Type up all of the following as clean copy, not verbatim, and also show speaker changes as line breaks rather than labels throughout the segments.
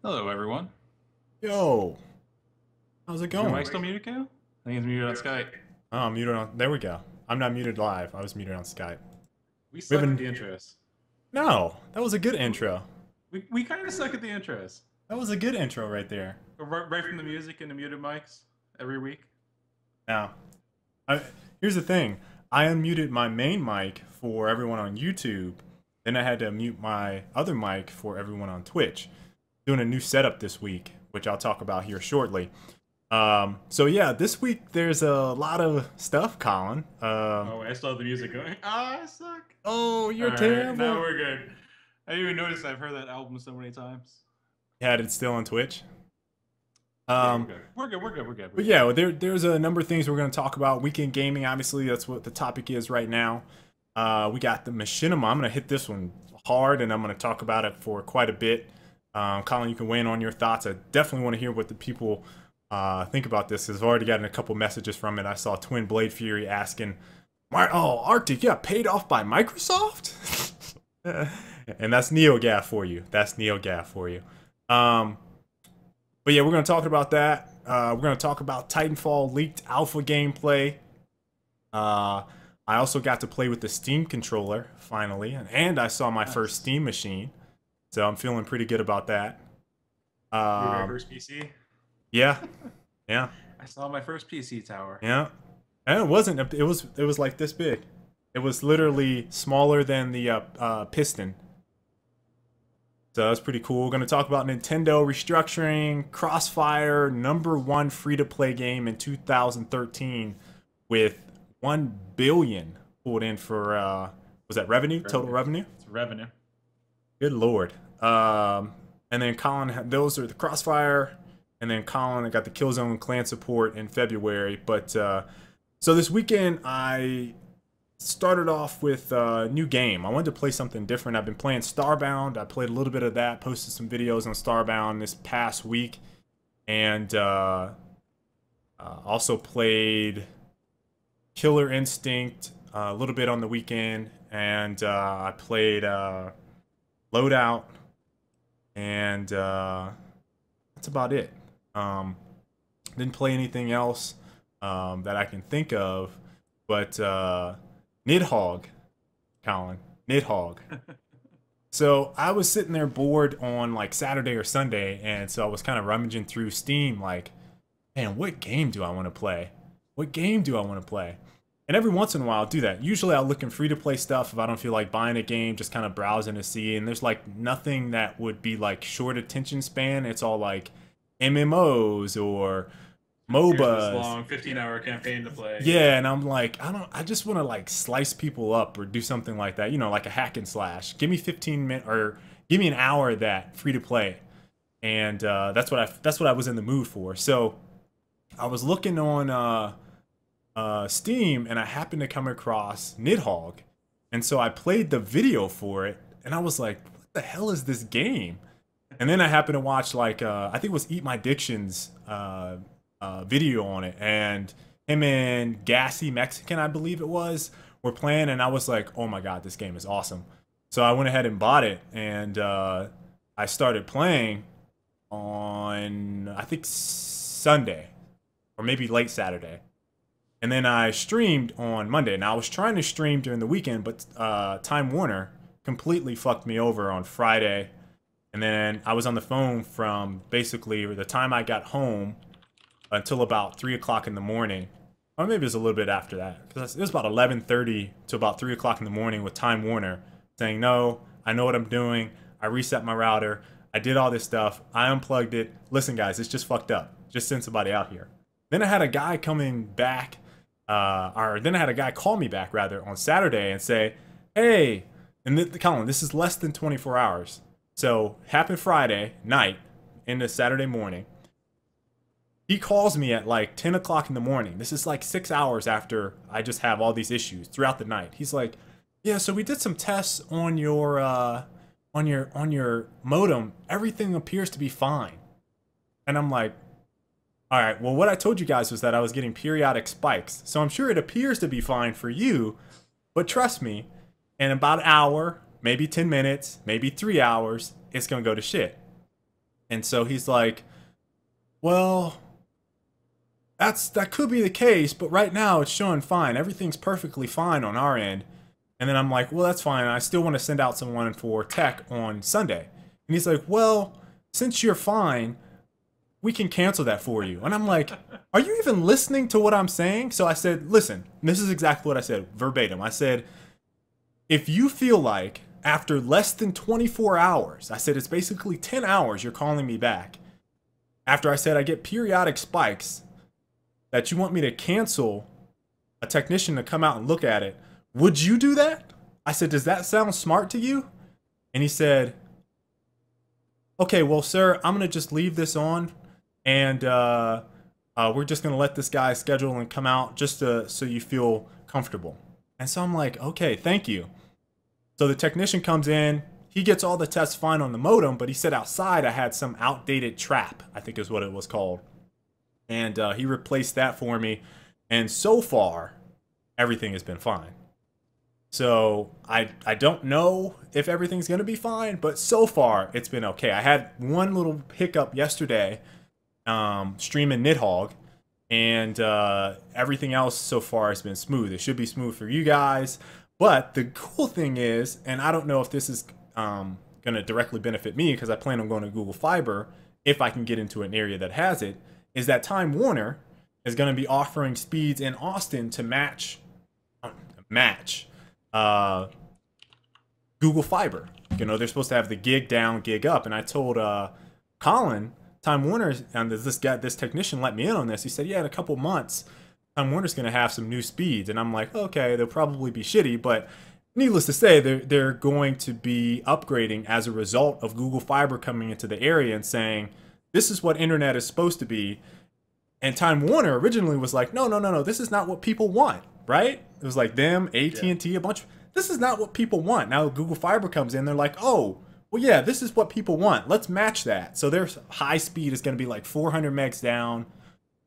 Hello, everyone.
Yo, how's it going?
Am I still muted, Kale? I think it's muted on Skype.
Oh, I'm muted on. There we go. I'm not muted live. I was muted on Skype.
We suck
haven't-
at the intros.
No, that was a good intro.
We kind of suck at the intros.
That was a good intro right there.
Right from the music and the muted mics every week.
Now, here's the thing. I unmuted my main mic for everyone on YouTube. Then I had to mute my other mic for everyone on Twitch. Doing a new setup this week, which I'll talk about here shortly. So yeah, this week there's a lot of stuff, Colin.
Oh, I still have the music going. I suck.
Oh, you're
All
terrible.
Right, now we're good. I didn't even notice I've heard that album so many times.
Yeah, it's still on Twitch.
Yeah, we're good.
But yeah, there's a number of things we're going to talk about. Weekend gaming, obviously, that's what the topic is right now. We got the Machinima. I'm going to hit this one hard, and I'm going to talk about it for quite a bit. Colin, you can weigh in on your thoughts. I definitely want to hear what the people think about this. I've already gotten a couple messages from it. I saw Twin Blade Fury asking, "Oh, Arctic, yeah, paid off by Microsoft?" And that's NeoGAF for you. That's NeoGAF for you. But yeah, we're going to talk about that. We're going to talk about Titanfall leaked alpha gameplay. I also got to play with the Steam controller, finally. And I saw my first Steam machine. So I'm feeling pretty good about that.
Your first PC?
Yeah. Yeah.
I saw my first PC tower.
Yeah. And it wasn't. It was like this big. It was literally smaller than the piston. So that's pretty cool. We're going to talk about Nintendo restructuring, Crossfire, #1 free-to-play game in 2013 with $1 billion pulled in for, was that revenue? Total revenue?
It's revenue.
Good Lord. And then Colin, those are the Crossfire, and then Colin, I got the Killzone clan support in February. But so this weekend, I started off with a new game. I wanted to play something different. I've been playing Starbound. I played a little bit of that, posted some videos on Starbound this past week, and also played Killer Instinct a little bit on the weekend, and I played Loadout, and that's about it. Didn't play anything else that I can think of, but Nidhogg, Colin, Nidhogg. So I was sitting there bored on like Saturday or Sunday, and so I was kind of rummaging through Steam like, man, what game do I want to play? What game do I want to play? And every once in a while I'll do that. Usually I'll look in free-to-play stuff if I don't feel like buying a game, just kind of browsing to see. And there's like nothing that would be like short attention span. It's all like MMOs or MOBAs.
Here's this long 15-hour campaign to play.
Yeah, and I'm like, I just want to like slice people up or do something like that. You know, like a hack and slash. Give me 15 minutes or give me an hour of that free-to-play. And that's what I was in the mood for. So I was looking on Steam, and I happened to come across Nidhogg, and so I played the video for it, and I was like, what the hell is this game? And then I happened to watch like I think it was Eat My Diction's video on it, and him and Gassy Mexican, I believe it was, were playing, and I was like, oh my god, this game is awesome. So I went ahead and bought it, and I started playing on I think Sunday or maybe late Saturday. And then I streamed on Monday. Now, I was trying to stream during the weekend, but Time Warner completely fucked me over on Friday. And then I was on the phone from basically the time I got home until about 3 o'clock in the morning. Or maybe it was a little bit after that. Because it was about 11:30 to about 3 o'clock in the morning with Time Warner saying, no, I know what I'm doing. I reset my router. I did all this stuff. I unplugged it. Listen, guys, it's just fucked up. Just send somebody out here. Then I had a guy coming back, or then I had a guy call me back rather on Saturday and say, hey, and Colin, this is less than 24 hours. So happened Friday night into Saturday morning. He calls me at like 10 o'clock in the morning. This is like 6 hours after I just have all these issues throughout the night. He's like, yeah, so we did some tests on your modem. Everything appears to be fine. And I'm like, all right, well, what I told you guys was that I was getting periodic spikes. So I'm sure it appears to be fine for you, but trust me, in about an hour, maybe 10 minutes, maybe 3 hours, it's going to go to shit. And so he's like, well, that could be the case, but right now it's showing fine. Everything's perfectly fine on our end. And then I'm like, well, that's fine. I still want to send out someone for tech on Sunday. And he's like, well, since you're fine, we can cancel that for you. And I'm like, are you even listening to what I'm saying? So I said, listen, this is exactly what I said verbatim. I said, if you feel like after less than 24 hours, I said, it's basically 10 hours you're calling me back. After I said I get periodic spikes, that you want me to cancel a technician to come out and look at it, would you do that? I said, does that sound smart to you? And he said, okay, well, sir, I'm going to just leave this on, and we're just going to let this guy schedule and come out just so you feel comfortable. And so I'm like, okay, thank you. So the technician comes in. He gets all the tests fine on the modem, but he said outside I had some outdated trap, I think is what it was called. And he replaced that for me. And so far, everything has been fine. So I don't know if everything's going to be fine, but so far it's been okay. I had one little hiccup yesterday streaming Nidhogg, and everything else so far has been smooth. It should be smooth for you guys. But the cool thing is, and I don't know if this is going to directly benefit me because I plan on going to Google Fiber if I can get into an area that has it, is that Time Warner is going to be offering speeds in Austin to match Google Fiber. You know, they're supposed to have the gig down, gig up. And I told Colin, Time Warner, and this technician let me in on this. He said, yeah, in a couple months, Time Warner's going to have some new speeds. And I'm like, okay, they'll probably be shitty. But needless to say, they're going to be upgrading as a result of Google Fiber coming into the area and saying, this is what internet is supposed to be. And Time Warner originally was like, no, this is not what people want, right? It was like them, AT&T, a bunch of, this is not what people want. Now Google Fiber comes in, they're like, oh, well, yeah, this is what people want. Let's match that. So their high speed is going to be like 400 megs down,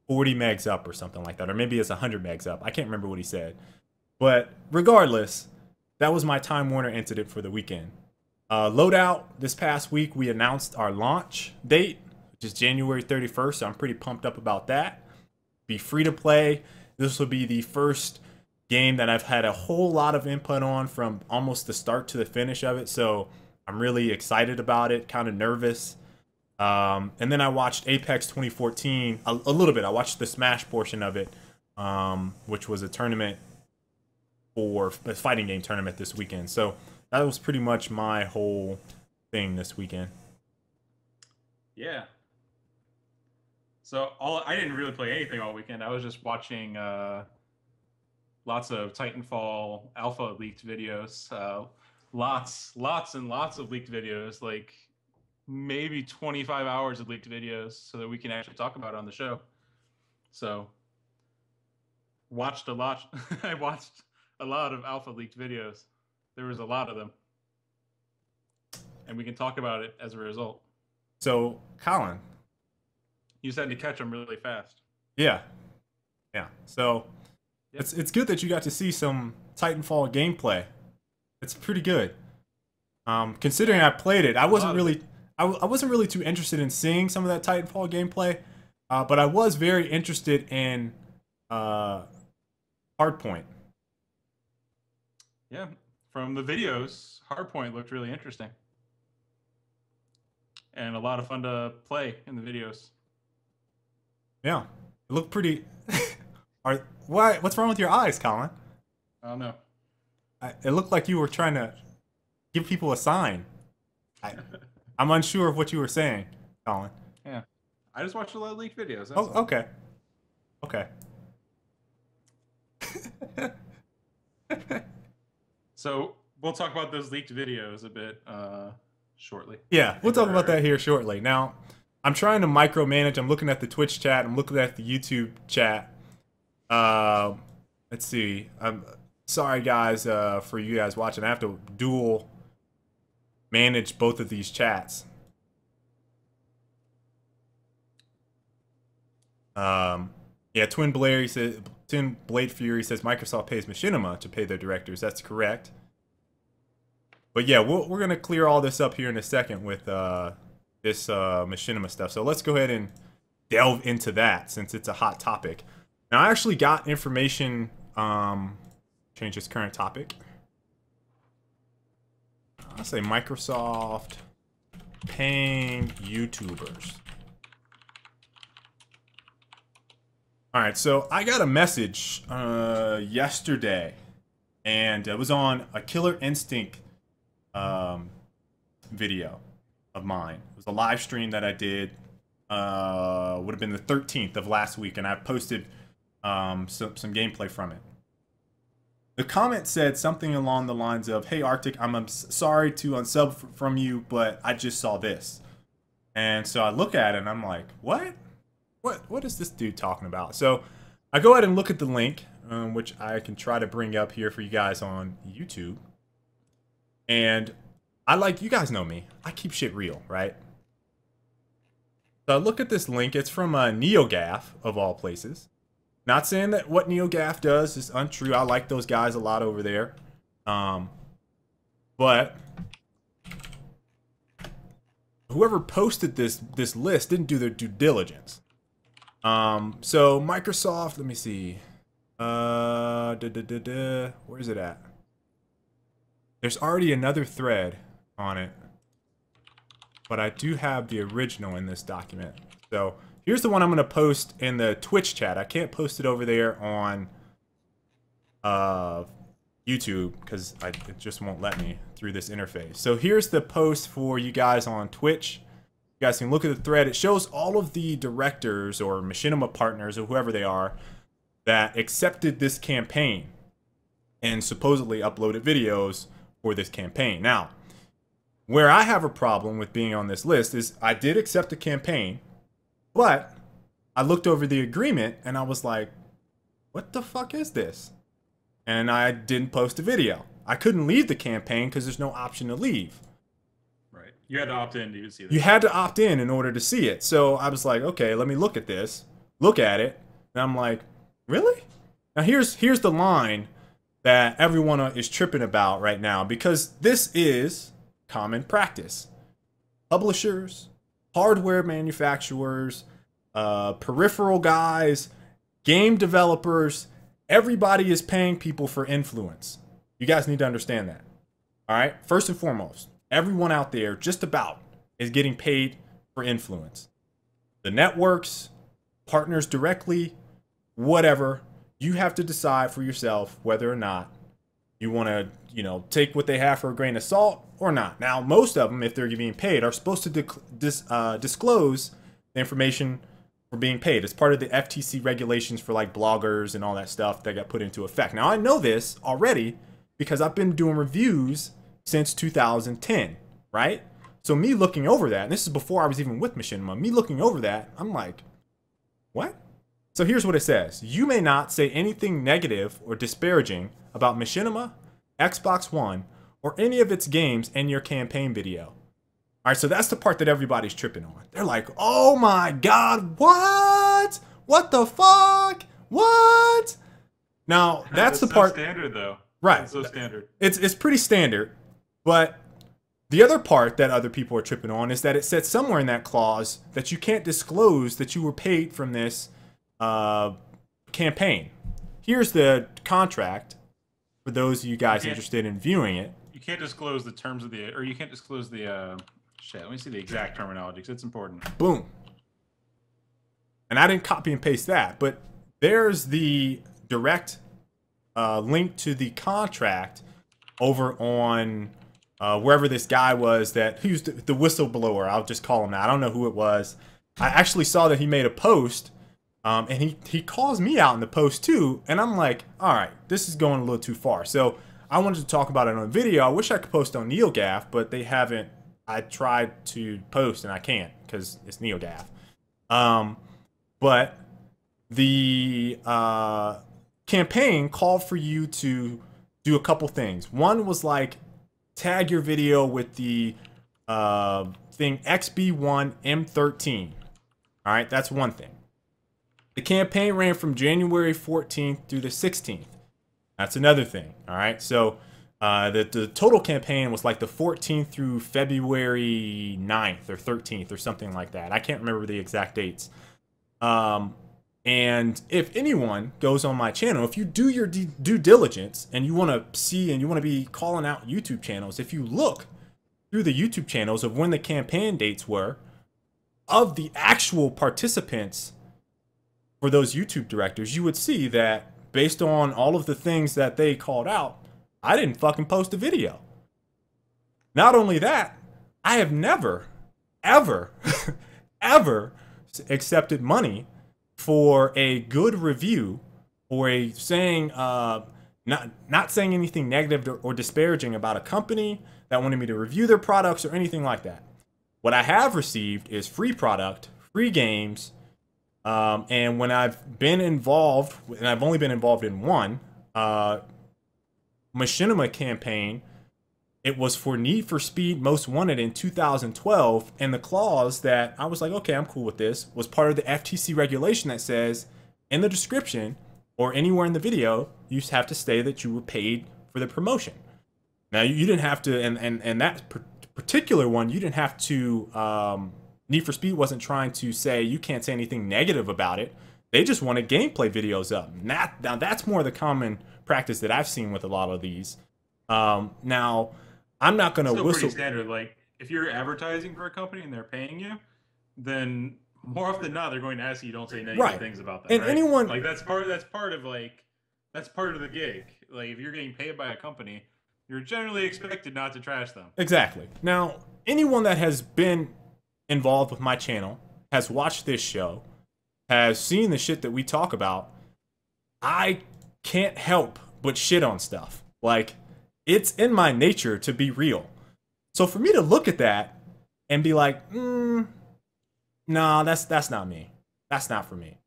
40 megs up or something like that. Or maybe it's 100 megs up. I can't remember what he said. But regardless, that was my Time Warner incident for the weekend. Loadout, this past week, we announced our launch date, which is January 31st. So I'm pretty pumped up about that. Be free to play. This will be the first game that I've had a whole lot of input on from almost the start to the finish of it. So I'm really excited about it, kind of nervous. And then I watched Apex 2014 a little bit. I watched the Smash portion of it, which was a tournament for a fighting game tournament this weekend. So that was pretty much my whole thing this weekend.
Yeah. So I didn't really play anything all weekend. I was just watching lots of Titanfall Alpha leaked videos. Lots and lots of leaked videos, like maybe 25 hours of leaked videos so that we can actually talk about it on the show. So watched a lot. I watched a lot of Alpha leaked videos. There was a lot of them. And we can talk about it as a result.
So, Colin.
You just had to catch them really fast.
Yeah. So, yep. It's good that you got to see some Titanfall gameplay. It's pretty good. Considering I played it, I wasn't really too interested in seeing some of that Titanfall gameplay, but I was very interested in Hardpoint.
Yeah, from the videos, Hardpoint looked really interesting. And a lot of fun to play in the videos.
Yeah, it looked pretty... What's wrong with your eyes, Colin?
I don't know.
It looked like you were trying to give people a sign. I'm unsure of what you were saying, Colin.
Yeah, I just watched a lot of leaked videos. That's
Oh,
all.
okay. Okay.
So we'll talk about those leaked videos a bit shortly.
Yeah, we'll talk about that here shortly. Now, I'm trying to micromanage. I'm looking at the Twitch chat. I'm looking at the YouTube chat. Let's see. I'm sorry, guys, for you guys watching. I have to dual manage both of these chats. Yeah, Twin Blade Fury says Microsoft pays Machinima to pay their directors. That's correct. But yeah, we're gonna clear all this up here in a second with this Machinima stuff. So let's go ahead and delve into that since it's a hot topic. Now I actually got information. Change this current topic. I'll say Microsoft paying YouTubers. All right, so I got a message yesterday, and it was on a Killer Instinct video of mine. It was a live stream that I did. Would have been the 13th of last week, and I posted some gameplay from it. The comment said something along the lines of, "Hey Arctic, I'm sorry to unsub from you, but I just saw this." And so I look at it and I'm like, what? What is this dude talking about? So I go ahead and look at the link, which I can try to bring up here for you guys on YouTube. And you guys know me. I keep shit real, right? So I look at this link. It's from NeoGaf, of all places. Not saying that what NeoGaf does is untrue. I like those guys a lot over there. But whoever posted this list didn't do their due diligence. So Microsoft, let me see. Where is it at? There's already another thread on it. But I do have the original in this document. So here's the one I'm going to post in the Twitch chat. I can't post it over there on YouTube because it just won't let me through this interface. So here's the post for you guys on Twitch. You guys can look at the thread. It shows all of the directors or Machinima partners or whoever they are that accepted this campaign and supposedly uploaded videos for this campaign. Now, where I have a problem with being on this list is I did accept the campaign, but I looked over the agreement and I was like, what the fuck is this? And I didn't post a video. I couldn't leave the campaign because there's no option to leave.
Right. You had to opt in to see that.
You had to opt in order to see it. So I was like, okay, let me look at this. Look at it. And I'm like, really? Now here's the line that everyone is tripping about right now, because this is common practice. Publishers, hardware manufacturers, peripheral guys, game developers, everybody is paying people for influence. You guys need to understand that. All right? First and foremost, everyone out there just about is getting paid for influence. The networks, partners directly, whatever, you have to decide for yourself whether or not you want to, take what they have for a grain of salt or not. Now, most of them, if they're being paid, are supposed to disclose the information for being paid. It's part of the FTC regulations for like bloggers and all that stuff that got put into effect. Now, I know this already because I've been doing reviews since 2010, right? So me looking over that, and this is before I was even with Machinima, me looking over that, I'm like, what? So here's what it says. You may not say anything negative or disparaging about Machinima, Xbox One, or any of its games in your campaign video. All right, so that's the part that everybody's tripping on. They're like, oh my God, what? What the fuck? What? Now, that's the part.
So standard, though.
Right.
That's so standard.
It's pretty standard, but the other part that other people are tripping on is that it said somewhere in that clause that you can't disclose that you were paid from this campaign. Here's the contract for those of you guys interested in viewing it.
You can't disclose the terms of the, or you can't disclose the, shit, let me see the exact terminology because it's important.
Boom. And I didn't copy and paste that, but there's the direct link to the contract over on wherever this guy was that who's the whistleblower. I'll just call him that. I don't know who it was. I actually saw that he made a post, and he calls me out in the post too, and I'm like, all right, this is going a little too far. So I wanted to talk about it on video. I wish I could post on NeoGAF, but they haven't. I tried to post and I can't because it's NeoGAF. But the campaign called for you to do a couple things. One was like tag your video with the thing XB1M13. All right, that's one thing. The campaign ran from January 14th through the 16th. That's another thing. All right, so the total campaign was like the 14th through February 9th or 13th or something like that. I can't remember the exact dates. And if anyone goes on my channel, if you do your due diligence and you want to see and you want to be calling out YouTube channels, if you look through the YouTube channels of when the campaign dates were, of the actual participants for those YouTube directors, you would see that based on all of the things that they called out, I didn't fucking post a video. Not only that, I have never, ever, ever accepted money for a good review or a saying, not saying anything negative or disparaging about a company that wanted me to review their products or anything like that. What I have received is free product, free games, and when I've been involved, and I've only been involved in one, Machinima campaign, it was for Need for Speed Most Wanted in 2012, and the clause that I was like, okay, I'm cool with this, was part of the FTC regulation that says in the description or anywhere in the video, you have to say that you were paid for the promotion. Now, you didn't have to, and that particular one, you didn't have to, Need for Speed wasn't trying to say you can't say anything negative about it. They just wanted gameplay videos up. Now that's more the common practice that I've seen with a lot of these. Now, I'm not going to whistle.
Pretty standard. Like, if you're advertising for a company and they're paying you, then more often than not, they're going to ask you don't say negative things about them.
And
right?
anyone
like that's part of the gig. Like, if you're getting paid by a company, you're generally expected not to trash them.
Exactly. Now, anyone that has been involved with my channel, has watched this show, has seen the shit that we talk about, I can't help but shit on stuff. Like, it's in my nature to be real. So for me to look at that and be like, nah, that's not me. That's not for me.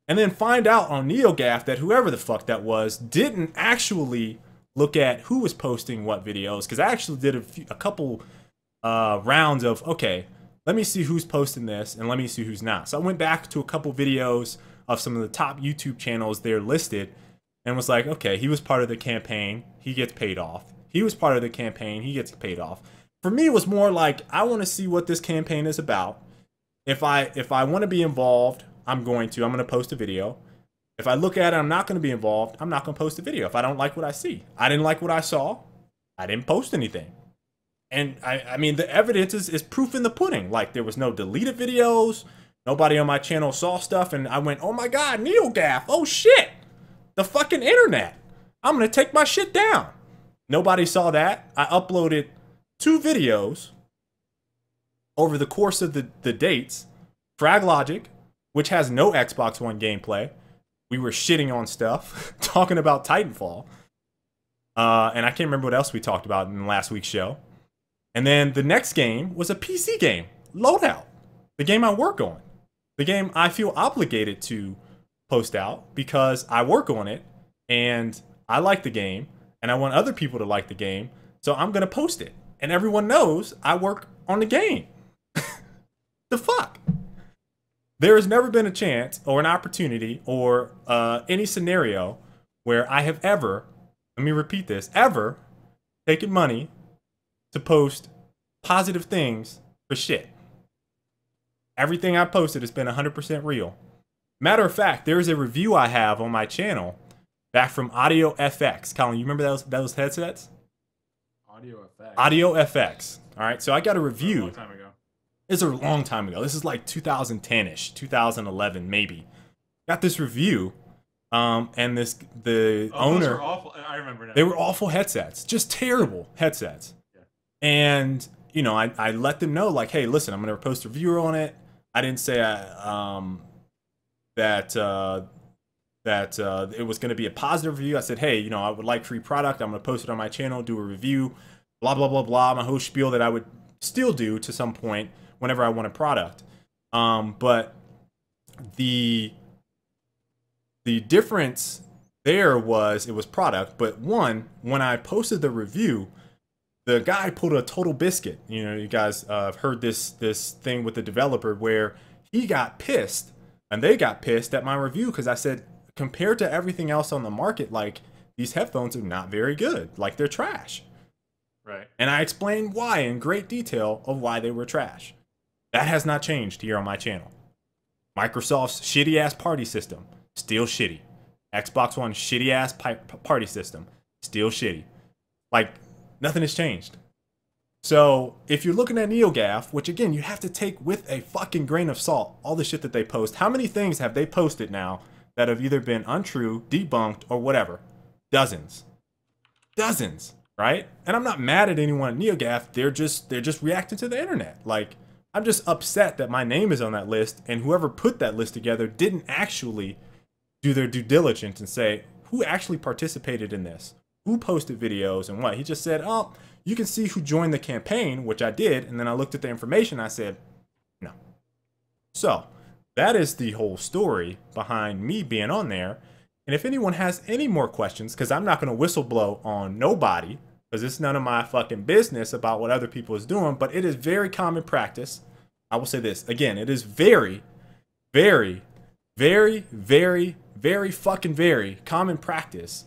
And then find out on NeoGAF that whoever the fuck that was didn't actually look at who was posting what videos. Because I actually did a couple rounds of, okay, let me see who's posting this and let me see who's not. So I went back to a couple videos of some of the top YouTube channels there listed and was like, okay, he was part of the campaign, he gets paid off. He was part of the campaign, he gets paid off. For me, it was more like, I want to see what this campaign is about. If I want to be involved, I'm going to post a video. If I look at it, I'm not going to be involved, I'm not going to post a video. If I don't like what I see, I didn't like what I saw, I didn't post anything. And I mean, the evidence is proof in the pudding. Like, there was no deleted videos. Nobody on my channel saw stuff. And I went, oh my God, NeoGAF. Oh shit. The fucking internet. I'm going to take my shit down. Nobody saw that. I uploaded 2 videos over the course of the dates. Frag Logic, which has no Xbox One gameplay. We were shitting on stuff, talking about Titanfall. And I can't remember what else we talked about in last week's show. And then the next game was a PC game, Loadout, the game I work on, the game I feel obligated to post out because I work on it and I like the game and I want other people to like the game, so I'm going to post it. And everyone knows I work on the game. The fuck? There has never been a chance or an opportunity or any scenario where I have ever, let me repeat this, ever taken money to post positive things for shit. Everything I posted has been 100% real. Matter of fact, there's a review I have on my channel back from Audio FX. Colin, you remember those headsets?
Audio FX.
Audio FX. All right, so I got a review.
A long time ago.
It's a long time ago. This is like 2010-ish, 2011 maybe. Got this review, and the owner.
Those were awful. I remember now.
They were awful headsets, just terrible headsets. And, you know, I let them know, like, hey, listen, I'm going to post a review on it. I didn't say that it was going to be a positive review. I said, hey, you know, I would like free product. I'm going to post it on my channel, do a review, blah, blah, blah, blah. My whole spiel that I would still do to some point whenever I want a product. But the difference there was, it was product. But one, when I posted the review, the guy pulled a total biscuit. You know, you guys have heard this thing with the developer where he got pissed and they got pissed at my review because I said, compared to everything else on the market, like, these headphones are not very good. Like, they're trash.
Right.
And I explained why in great detail of why they were trash. That has not changed here on my channel. Microsoft's shitty ass party system, still shitty. Xbox One shitty ass party system, still shitty. Like, nothing has changed. So if you're looking at NeoGAF, which again, you have to take with a fucking grain of salt, all the shit that they post. How many things have they posted now that have either been untrue, debunked, or whatever? Dozens. Dozens, right? And I'm not mad at anyone at NeoGAF. They're just reacting to the internet. Like, I'm just upset that my name is on that list and whoever put that list together didn't actually do their due diligence and say, who actually participated in this? Who posted videos and what? He just said, oh, you can see who joined the campaign, which I did. And then I looked at the information. I said, no. So that is the whole story behind me being on there. And if anyone has any more questions, because I'm not going to whistleblow on nobody, because it's none of my fucking business about what other people is doing, but it is very common practice. I will say this again, it is very, very, very, very, very fucking very common practice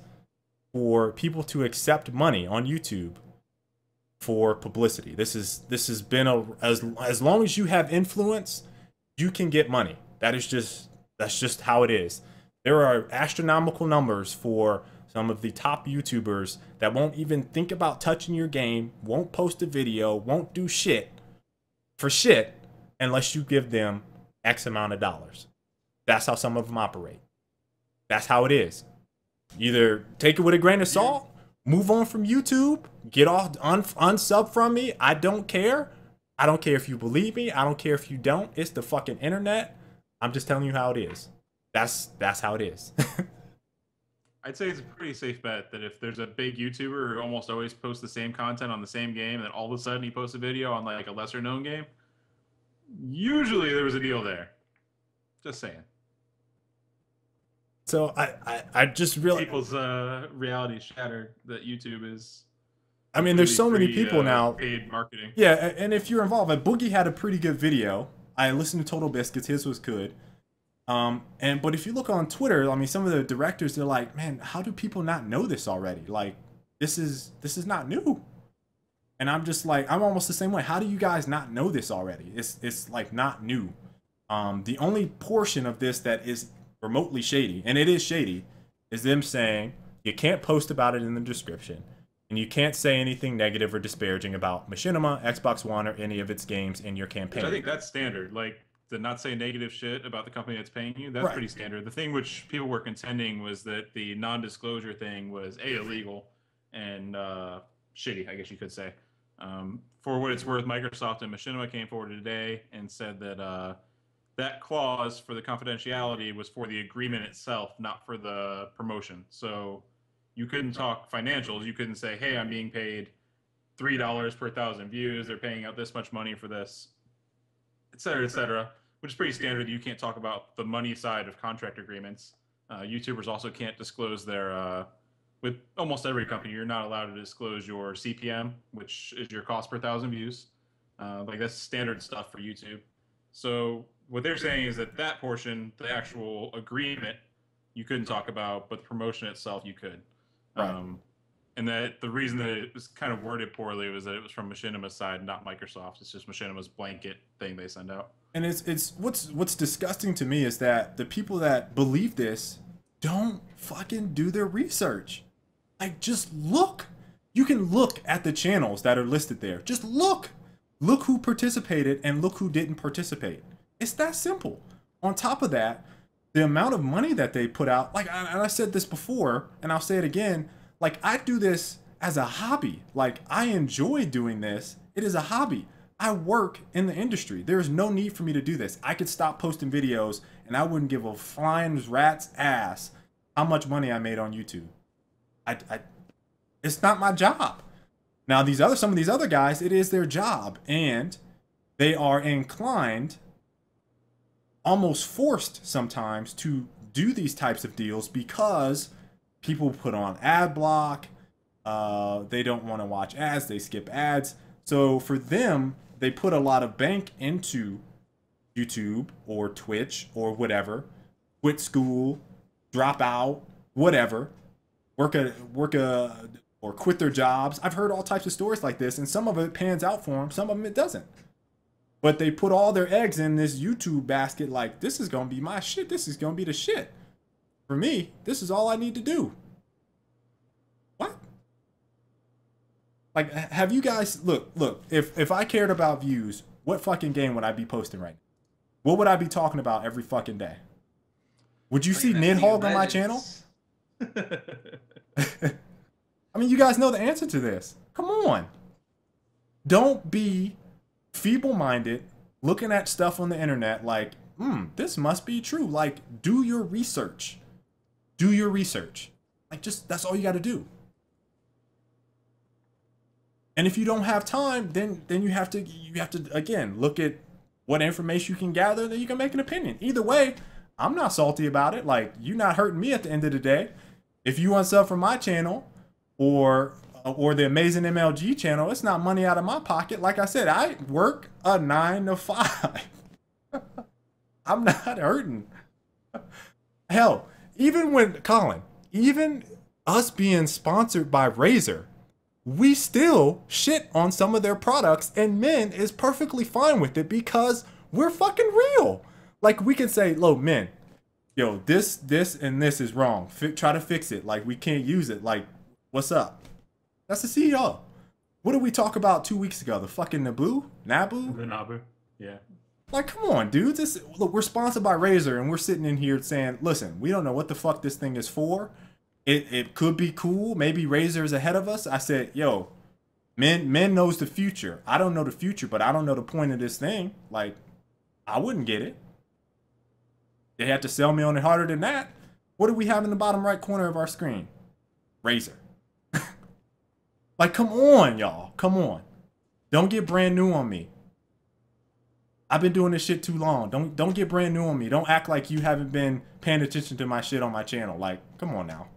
for people to accept money on YouTube for publicity. This has been as long as you have influence, you can get money. That's just how it is. There are astronomical numbers for some of the top YouTubers that won't even think about touching your game, won't post a video, won't do shit for shit unless you give them X amount of dollars. That's how some of them operate. That's how it is. Either take it with a grain of salt, move on from YouTube, get off, unsub from me. I don't care. I don't care if you believe me. I don't care if you don't. It's the fucking internet. I'm just telling you how it is. That's how it is.
I'd say it's a pretty safe bet that if there's a big YouTuber who almost always posts the same content on the same game, and then all of a sudden he posts a video on like a lesser known game, usually there was a deal there. Just saying.
So I just really,
people's reality shattered that YouTube is.
I mean, there's so many people now.
Paid marketing.
Yeah, and if you're involved, like Boogie had a pretty good video. I listened to Total Biscuits. His was good. But if you look on Twitter, I mean, some of the directors, they're like, man, how do people not know this already? Like, this is not new. And I'm just like, I'm almost the same way. How do you guys not know this already? It's like not new. The only portion of this that is remotely shady, and it is shady, is them saying you can't post about it in the description, and you can't say anything negative or disparaging about Machinima, Xbox One, or any of its games in your campaign.
Which I think that's standard. Like, to not say negative shit about the company that's paying you, that's pretty standard. The thing which people were contending was that the non-disclosure thing was illegal and shitty, I guess you could say. For what it's worth, Microsoft and Machinima came forward today and said that that clause for the confidentiality was for the agreement itself, not for the promotion. So you couldn't talk financials. You couldn't say, hey, I'm being paid $3 per 1,000 views. They're paying out this much money for this, et cetera, which is pretty standard. You can't talk about the money side of contract agreements. YouTubers also can't disclose their, with almost every company, you're not allowed to disclose your CPM, which is your cost per 1,000 views. Like, that's standard stuff for YouTube. So what they're saying is that that portion, the actual agreement, you couldn't talk about, but the promotion itself you could.
Right.
And that the reason that it was kind of worded poorly was that it was from Machinima's side, not Microsoft. It's just Machinima's blanket thing they send out.
And it's what's disgusting to me is that the people that believe this don't fucking do their research. Like, just look. You can look at the channels that are listed there. Just look. Look who participated and look who didn't participate. It's that simple. On top of that, the amount of money that they put out, like, and I said this before, and I'll say it again, like, I do this as a hobby. Like, I enjoy doing this. It is a hobby. I work in the industry. There is no need for me to do this. I could stop posting videos and I wouldn't give a flying rat's ass how much money I made on YouTube. It's not my job. Now, some of these other guys, it is their job, and they are inclined, almost forced sometimes, to do these types of deals because people put on ad block. They don't want to watch ads. They skip ads. So for them, they put a lot of bank into YouTube or Twitch or whatever, quit school, drop out, whatever, work or quit their jobs. I've heard all types of stories like this, and some of it pans out for them, some of them it doesn't. But they put all their eggs in this YouTube basket like, this is going to be my shit. This is going to be the shit. For me, this is all I need to do. What? Like, have you guys, look, if I cared about views, what fucking game would I be posting right now? What would I be talking about every fucking day? Would you see Nidhogg on my channel? I mean, you guys know the answer to this. Come on. Don't be feeble-minded looking at stuff on the internet like, this must be true. Like, do your research. Do your research. Like, just, that's all you got to do. And if you don't have time, then you have to again look at what information you can gather, then you can make an opinion. Either way, I'm not salty about it. Like, you're not hurting me at the end of the day. If you want stuff from my channel or the Amazing MLG channel, it's not money out of my pocket. Like I said, I work a 9 to 5. I'm not hurting. Hell, even us being sponsored by Razer, we still shit on some of their products, and Men is perfectly fine with it because we're fucking real. Like, we can say, look, Men, yo, this, and this is wrong. Try to fix it. Like, we can't use it. Like, what's up? That's the CEO. What did we talk about 2 weeks ago? The fucking Nabu?
The Nabu, yeah.
Like, come on, dude. Look, we're sponsored by Razer, and we're sitting in here saying, listen, we don't know what the fuck this thing is for. It could be cool. Maybe Razer's ahead of us. I said, yo, Men knows the future. I don't know the future, but I don't know the point of this thing. Like, I wouldn't get it. They had to sell me on it harder than that. What do we have in the bottom right corner of our screen? Razer. Like, come on, y'all. Come on. Don't get brand new on me. I've been doing this shit too long. Don't get brand new on me. Don't act like you haven't been paying attention to my shit on my channel. Like, come on now.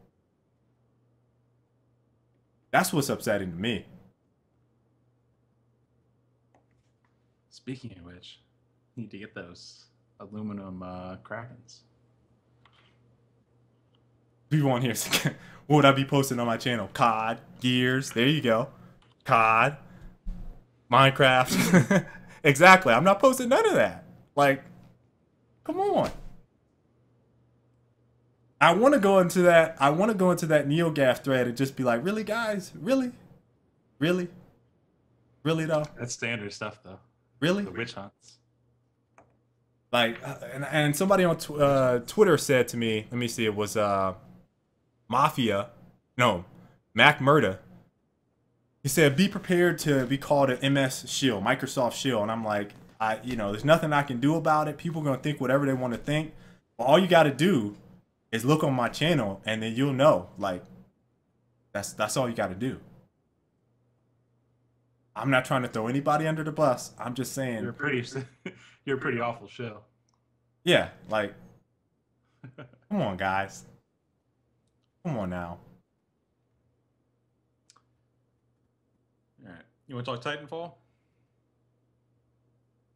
That's what's upsetting to me.
Speaking of which, need to get those aluminum Krakens.
People on here, what would I be posting on my channel? COD, Gears, there you go. COD, Minecraft. Exactly. I'm not posting none of that. Like, come on. I want to go into that NeoGaf thread and just be like, really, guys? Really? Really? Really, though?
That's standard stuff, though.
Really?
The witch hunts.
Like, and somebody on Twitter said to me, let me see, it was Mac Murda. He said, be prepared to be called an MS shill, Microsoft shill. And I'm like, there's nothing I can do about it. People are going to think whatever they want to think. But all you got to do is look on my channel, and then you'll know. Like, that's all you got to do. I'm not trying to throw anybody under the bus. I'm just saying.
You're a pretty awful show.
Yeah, like, come on, guys. Come on now.
All right. You want to talk Titanfall?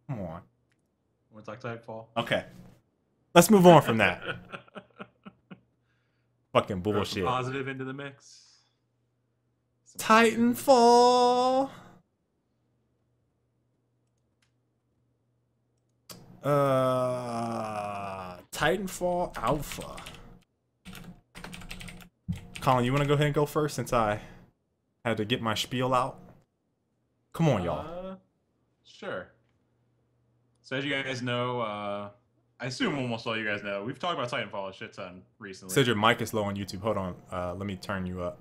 Come on.
You want to talk Titanfall?
Okay. Let's move on from that. Fucking bullshit.
Positive into the mix.
Titanfall. Titanfall Alpha. Colin, you want to go ahead and go first since I had to get my spiel out? Come on, y'all.
Sure. So as you guys know, I assume almost all you guys know, we've talked about Titanfall a shit ton recently.
Said your mic is low on YouTube. Hold on. Let me turn you up.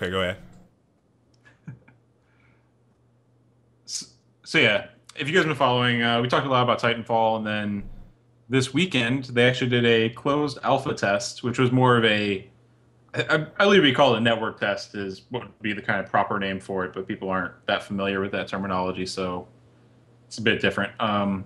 Okay, go ahead.
So yeah, if you guys have been following, we talked a lot about Titanfall, and then this weekend they actually did a closed alpha test, which was more of I believe we call it a network test is what would be the kind of proper name for it, but people aren't that familiar with that terminology, so it's a bit different. From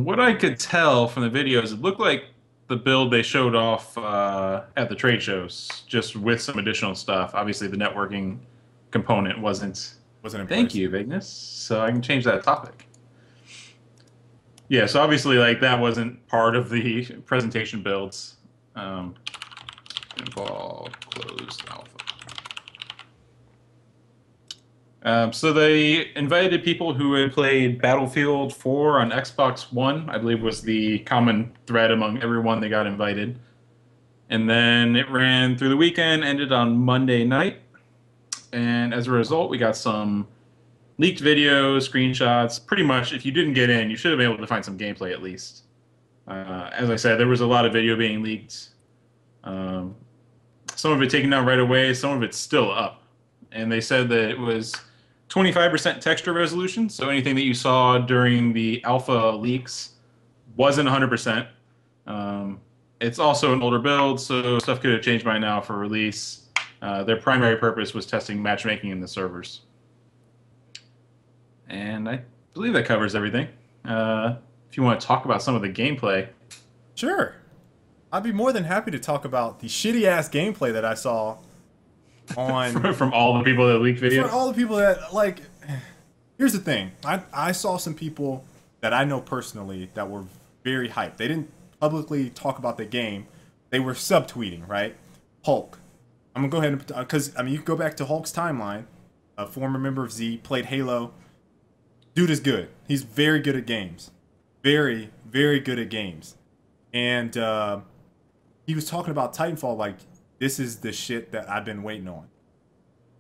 what I could tell from the videos, it looked like the build they showed off at the trade shows, just with some additional stuff. Obviously, the networking component wasn't
In
Thank
place.
you, Vagueness. So I can change that topic. Yeah, so obviously, like that wasn't part of the presentation builds. Involved closed alpha. So they invited people who had played Battlefield 4 on Xbox One, I believe was the common thread among everyone that got invited. And then it ran through the weekend, ended on Monday night. And as a result, we got some leaked videos, screenshots. Pretty much, if you didn't get in, you should have been able to find some gameplay at least. As I said, there was a lot of video being leaked. Some of it taken down right away, some of it's still up. And they said that it was 25% texture resolution, so anything that you saw during the alpha leaks wasn't 100%. It's also an older build, so stuff could have changed by now for release. Their primary purpose was testing matchmaking in the servers. And I believe that covers everything. If you want to talk about some of the gameplay.
Sure. I'd be more than happy to talk about the shitty-ass gameplay that I saw on...
from all the people that leaked videos?
For all the people that, like... Here's the thing. I saw some people that I know personally that were very hyped. They didn't publicly talk about the game. They were subtweeting, right? Hulk. I'm going to go ahead and... Because, I mean, you can go back to Hulk's timeline. A former member of Z, played Halo. Dude is good. He's very good at games. Very, very good at games. And he was talking about Titanfall like, this is the shit that I've been waiting on.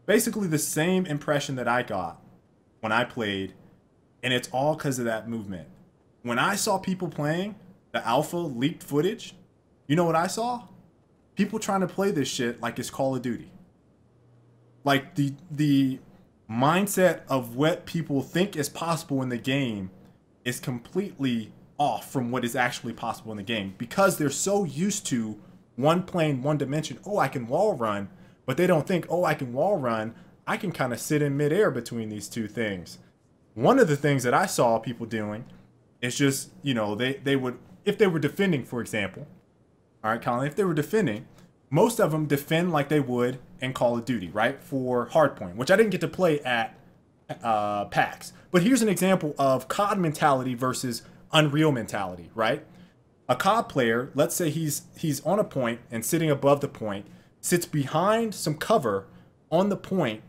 Basically the same impression that I got when I played, and it's all because of that movement. When I saw people playing the alpha leaked footage, you know what I saw? People trying to play this shit like it's Call of Duty. Like the mindset of what people think is possible in the game is completely off from what is actually possible in the game, because they're so used to one plane, one dimension. Oh, I can wall run, but they don't think, oh, I can wall run. I can kind of sit in midair between these two things. One of the things that I saw people doing is just, you know, they would, if they were defending, for example, all right, Colin, if they were defending, most of them defend like they would in Call of Duty, right? For Hardpoint, which I didn't get to play at PAX. But here's an example of COD mentality versus Unreal mentality, right? A COD player, let's say he's on a point and sitting above the point, sits behind some cover on the point,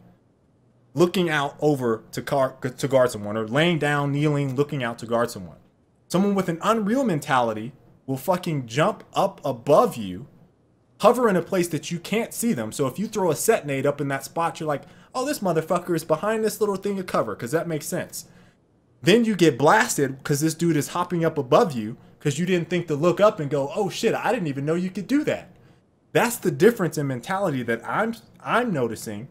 looking out over to guard someone, or laying down, kneeling, looking out to guard someone. Someone with an Unreal mentality will fucking jump up above you, hover in a place that you can't see them. So if you throw a set nade up in that spot, you're like, oh, this motherfucker is behind this little thing of cover, because that makes sense. Then you get blasted because this dude is hopping up above you because you didn't think to look up and go, oh shit, I didn't even know you could do that. That's the difference in mentality that I'm noticing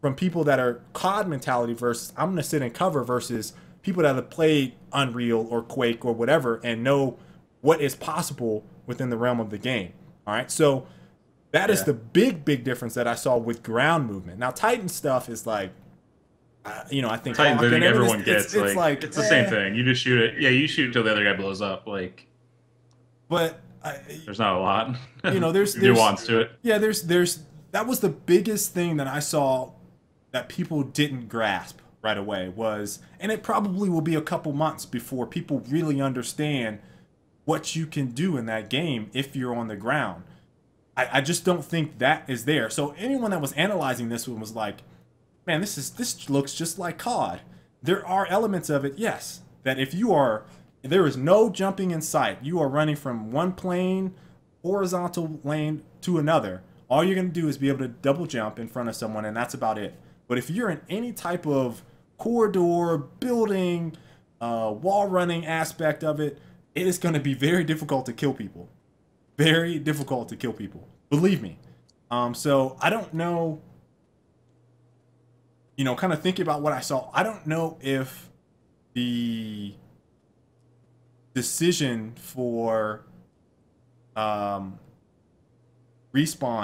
from people that are COD mentality versus I'm gonna sit in cover, versus people that have played Unreal or Quake or whatever and know what is possible within the realm of the game. All right, so that is the big difference that I saw with ground movement. Now Titan stuff is like, you know, I think
Titan moving everyone gets.
It's like
it's the same thing. You just shoot it. Yeah, you shoot until the other guy blows up. Like,
but
there's not a lot.
You know, there's
nuance to it.
Yeah, there's that was the biggest thing that I saw that people didn't grasp right away was, and it probably will be a couple months before people really understand what you can do in that game if you're on the ground. I just don't think that is there. So anyone that was analyzing this one was like, man, this looks just like COD. There are elements of it, yes, that if there is no jumping in sight, you are running from one plane, horizontal lane to another. All you're going to do is be able to double jump in front of someone, and that's about it. But if you're in any type of corridor, building, wall running aspect of it, it is going to be very difficult to kill people. Very difficult to kill people. Believe me. So I don't know, kind of thinking about what I saw, I don't know if the decision for Respawn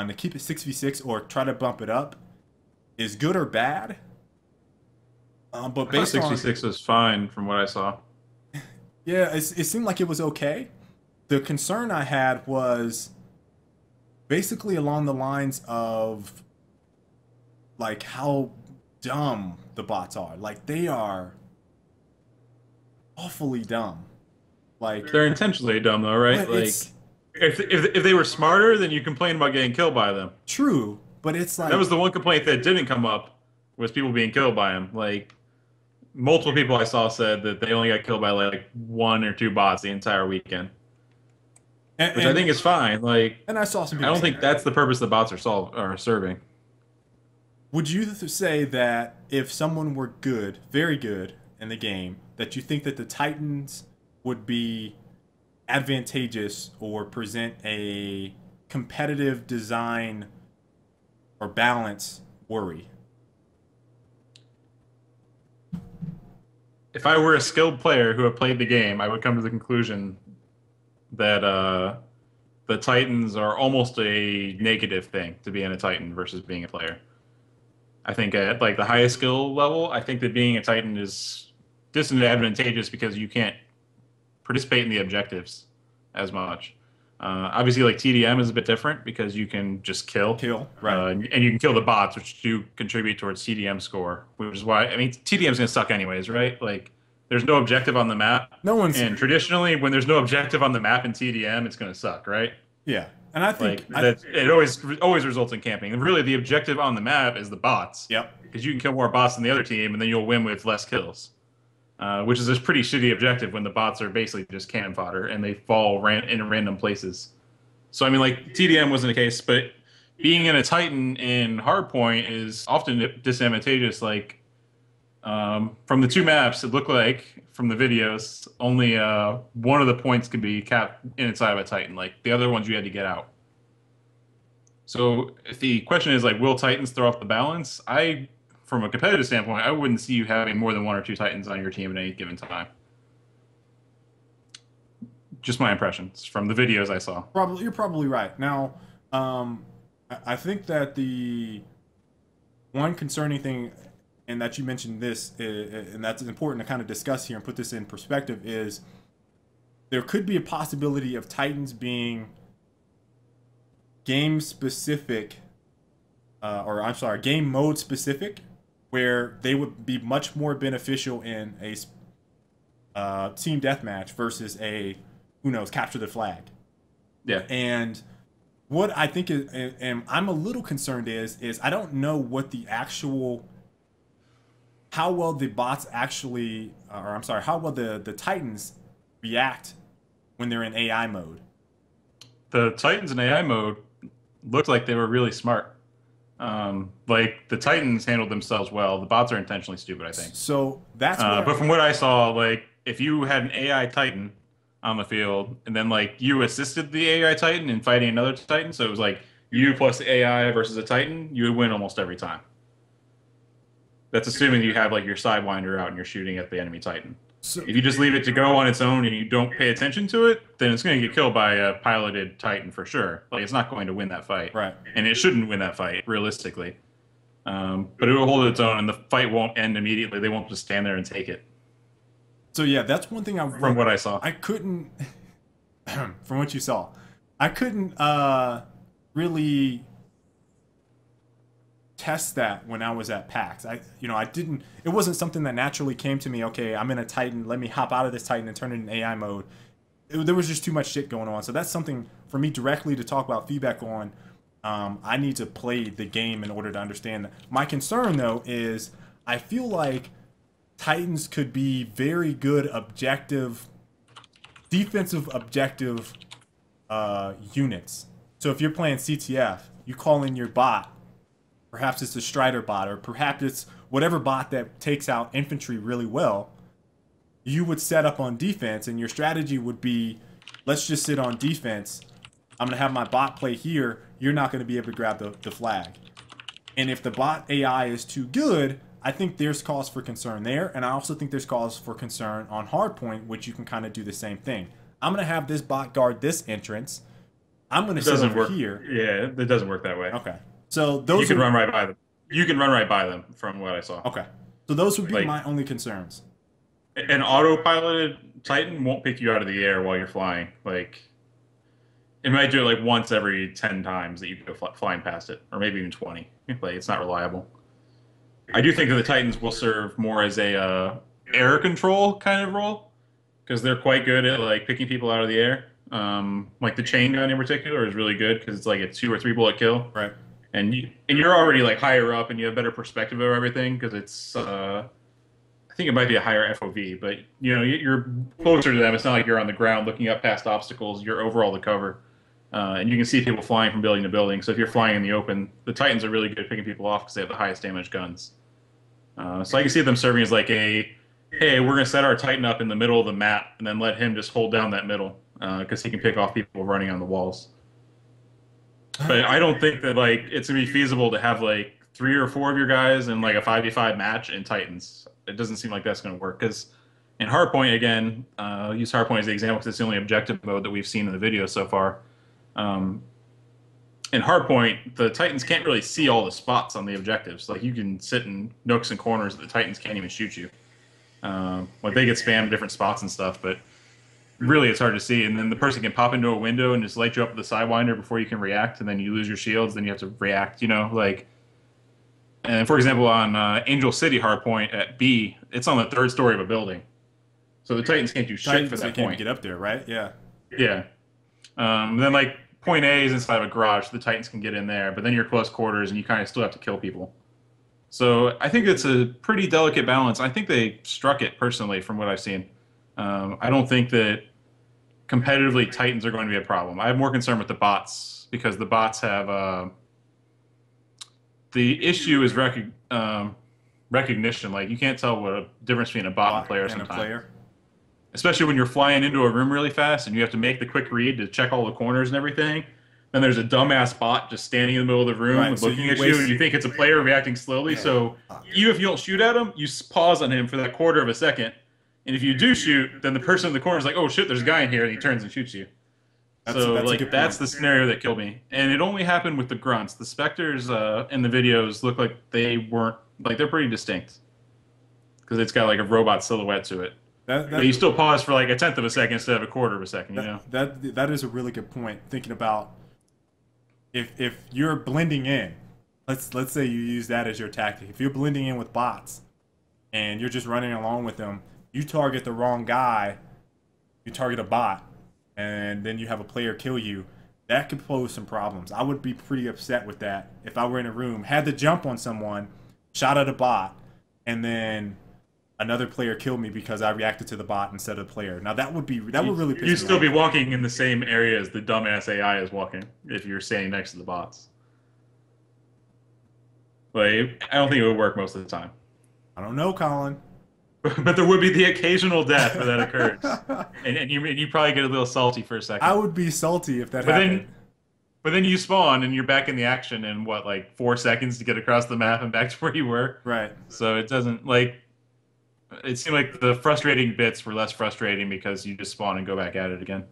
to keep it 6v6 or try to bump it up is good or bad. But based
66 was fine from what I saw.
Yeah, it seemed like it was okay. The concern I had was basically along the lines of like how dumb the bots are. Like they are awfully dumb. Like
they're intentionally dumb though, right? Like if they were smarter, then you complain about getting killed by them.
True, but it's like
that was the one complaint that didn't come up was people being killed by them. Like multiple people I saw said that they only got killed by like 1 or 2 bots the entire weekend. Which I think is fine. Like,
and I saw some people
I don't think that's the purpose the bots are serving.
Would you say that if someone were good, very good in the game, that you think that the Titans would be advantageous or present a competitive design or balance worry?
If I were a skilled player who had played the game, I would come to the conclusion that the Titans are almost a negative thing to being a Titan versus being a player. I think at like the highest skill level, I think that being a Titan is disadvantageous because you can't participate in the objectives as much. Obviously, like TDM is a bit different because you can just kill,
right,
and you can kill the bots, which do contribute towards TDM score. Which is why TDM is gonna suck anyways, right? Like, there's no objective on the map. And traditionally, when there's no objective on the map in TDM, it's gonna suck, right?
Yeah, and I think
that it always results in camping. And really, the objective on the map is the bots.
Yep.
Because you can kill more bots than the other team, and then you'll win with less kills. Which is a pretty shitty objective when the bots are basically just cannon fodder and they fall in random places. So I mean, like TDM wasn't the case, but being in a Titan in Hardpoint is often disadvantageous. Like from the 2 maps, it looked like from the videos only one of the points could be capped inside of a Titan. Like the other ones you had to get out. So if the question is like, will Titans throw off the balance? From a competitive standpoint, I wouldn't see you having more than 1 or 2 Titans on your team at any given time. Just my impressions from the videos I saw.
You're probably right. Now, I think that the one concerning thing, and that you mentioned this, and that's important to kind of discuss here and put this in perspective, is there could be a possibility of Titans being game-specific, game mode-specific, where they would be much more beneficial in a team deathmatch versus a, who knows, capture the flag.
Yeah.
And what I think is, and I'm a little concerned is I don't know what the actual, how well the bots actually, how well the Titans react when they're in AI mode.
The Titans in AI mode looked like they were really smart. Like the Titans handled themselves well. The bots are intentionally stupid, I think.
So that's
but from what I saw, like if you had an AI Titan on the field and then like you assisted the AI Titan in fighting another Titan, so it was like you plus the AI versus a Titan, you would win almost every time. That's assuming you have like your Sidewinder out and you're shooting at the enemy Titan. So, if you just leave it to go on its own and you don't pay attention to it, then it's going to get killed by a piloted Titan for sure. Like it's not going to win that fight,
right?
And it shouldn't win that fight realistically. But it will hold its own, and the fight won't end immediately. They won't just stand there and take it.
So yeah, that's one thing
from what I saw.
I couldn't, from what you saw, I couldn't really test that when I was at PAX. I didn't, it wasn't something that naturally came to me. Okay, I'm in a Titan, let me hop out of this Titan and turn it in AI mode. There was just too much shit going on. So that's something for me directly to talk about feedback on. I need to play the game in order to understand that. My concern though is I feel like Titans could be very good defensive objective units. So if you're playing CTF, you call in your bot. Perhaps it's a Strider bot, or perhaps it's whatever bot that takes out infantry really well. You would set up on defense, and your strategy would be, let's just sit on defense I'm going to have my bot play here. You're not going to be able to grab the flag. And if the bot AI is too good, I think there's cause for concern there. And I also think there's cause for concern on hardpoint, which you can kind of do the same thing. I'm going to have this bot guard this entrance. I'm going to sit over here.
Yeah, it doesn't work that way.
Okay. So those
you can run right by them. You can run right by them from what I saw.
Okay. So those would be my only concerns.
An autopiloted Titan won't pick you out of the air while you're flying. Like, it might do it like once every 10 times that you go flying past it, or maybe even 20. Like, it's not reliable. I do think that the Titans will serve more as a air control kind of role, because they're quite good at like picking people out of the air. Like the chain gun in particular is really good because it's like a 2 or 3 bullet kill.
Right.
And you're already like higher up and you have better perspective of everything because it's I think it might be a higher FOV, but you know you're closer to them. It's not like you're on the ground looking up past obstacles. You're overall the cover, and you can see people flying from building to building. So if you're flying in the open, the Titans are really good at picking people off because they have the highest damage guns. So I can see them serving as like a, hey, we're gonna set our Titan up in the middle of the map and then let him just hold down that middle because he can pick off people running on the walls. But I don't think that like it's gonna be feasible to have like 3 or 4 of your guys in like a 5v5 match in Titans. It doesn't seem like that's gonna work because in Hardpoint again, use Hardpoint as the example because it's the only objective mode that we've seen in the video so far. In Hardpoint, the Titans can't really see all the spots on the objectives. Like you can sit in nooks and corners that the Titans can't even shoot you. Like they get spammed different spots and stuff, but really it's hard to see. And then the person can pop into a window and just light you up with the Sidewinder before you can react, and then you lose your shields, then you have to react, you know, like. And for example, on Angel City Hardpoint at B, it's on the 3rd story of a building. So the Titans can't do shit for that
can't
point.
Get up there, right? Yeah.
Yeah. Then like point A is inside of a garage, so the Titans can get in there, but then you're close quarters and you kind of still have to kill people. So I think it's a pretty delicate balance. I think they struck it personally from what I've seen. I don't think that competitively Titans are going to be a problem. I have more concern with the bots because the bots have the issue is recognition. Like you can't tell what a difference between a bot and a player sometimes. Especially when you're flying into a room really fast and you have to make the quick read to check all the corners and everything. Then there's a dumbass bot just standing in the middle of the room and looking at you, and you think it's a player reacting slowly. Yeah. So even if you don't shoot at him, you pause on him for that 1/4 of a second. And if you do shoot, then the person in the corner is like, oh shit, there's a guy in here, and he turns and shoots you. That's the scenario that killed me. And it only happened with the grunts. The Spectres in the videos look like they weren't, like they're pretty distinct. Because it's got like a robot silhouette to it. But you still pause for like a 1/10 of a second instead of a 1/4 of a second, you know?
That is a really good point, thinking about if you're blending in, let's say you use that as your tactic. If you're blending in with bots and you're just running along with them, you target the wrong guy, you target a bot, and then you have a player kill you, that could pose some problems. I would be pretty upset with that if I were in a room, had to jump on someone, shot at a bot, and then another player killed me because I reacted to the bot instead of the player. Now that would really piss me off.
You'd still be walking in the same area as the dumbass AI is walking if you're standing next to the bots. Like, I don't think it would work most of the time.
I don't know, Colin.
But there would be the occasional death where that occurs. and you probably get a little salty for a second.
I would be salty if that happened.
But then you spawn and you're back in the action in what, like 4 seconds to get across the map and back to where you were?
Right.
So it doesn't, like, it seemed like the frustrating bits were less frustrating because you just spawn and go back at it again.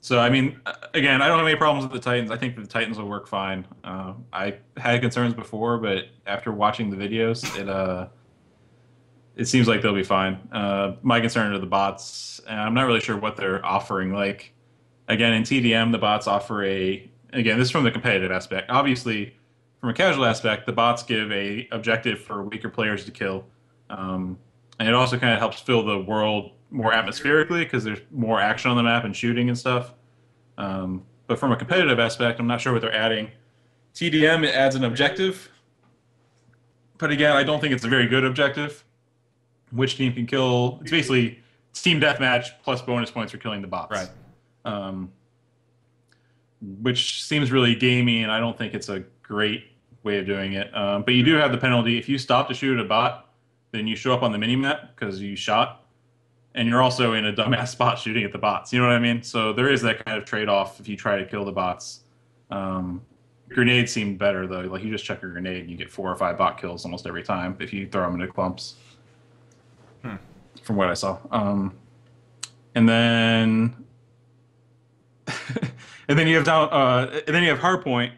So, I mean, again, I don't have any problems with the Titans. I think that the Titans will work fine. I had concerns before, but after watching the videos, it seems like they'll be fine. My concern are the bots, and I'm not really sure what they're offering. Like, again, in TDM, the bots offer again, this is from the competitive aspect. Obviously, from a casual aspect, the bots give a objective for weaker players to kill. And it also kind of helps fill the world more atmospherically because there's more action on the map and shooting and stuff. But from a competitive aspect, I'm not sure what they're adding. TDM, it adds an objective. But again, I don't think it's a very good objective. Which team can kill? It's basically team deathmatch plus bonus points for killing the bots.
Right.
Which seems really gamey, and I don't think it's a great way of doing it. But you do have the penalty. If you stop to shoot at a bot, then you show up on the mini-map because you shot. and you're also in a dumbass spot shooting at the bots. You know what I mean? So there is that kind of trade-off if you try to kill the bots. Grenades seem better though. Like you just chuck a grenade and you get 4 or 5 bot kills almost every time if you throw them into clumps. From what I saw. And then and then you have hardpoint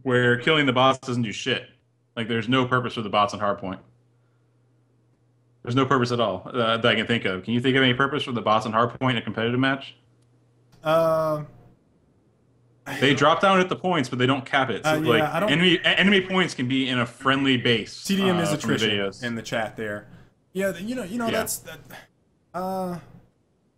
where killing the bots doesn't do shit. Like there's no purpose for the bots on hardpoint. There's no purpose at all that I can think of. Can you think of any purpose for the bots on hardpoint in a competitive match? They drop down at the points, but they don't cap it. So
yeah,
like enemy points can be in a friendly base.
TDM is attrition in the chat there. Yeah, that's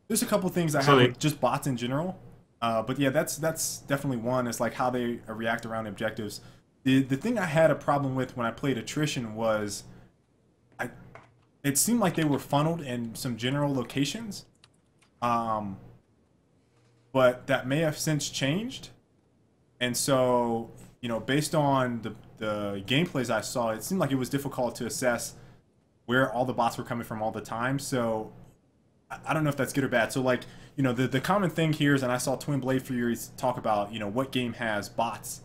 there's a couple things I have with just bots in general. But yeah, that's definitely one. It's like how they react around objectives. The thing I had a problem with when I played attrition was it seemed like they were funneled in some general locations. But that may have since changed. And so, based on the gameplays I saw, it seemed like it was difficult to assess where all the bots were coming from all the time. So I don't know if that's good or bad. So like, the common thing here is, and I saw Twin Blade Furies talk about, what game has bots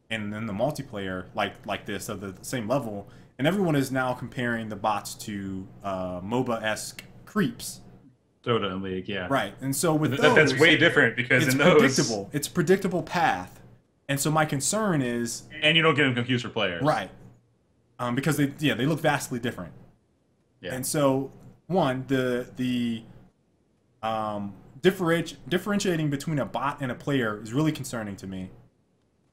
and then the multiplayer like this of the same level. And everyone is now comparing the bots to MOBA-esque creeps.
Dota and League, yeah.
Right. And so with those,
that's way different because
it's
in those...
predictable. It's a predictable path. And so my concern is...
And you don't get them confused for players.
Right. Because they look vastly different.
Yeah.
And so, one, the differentiating between a bot and a player is really concerning to me.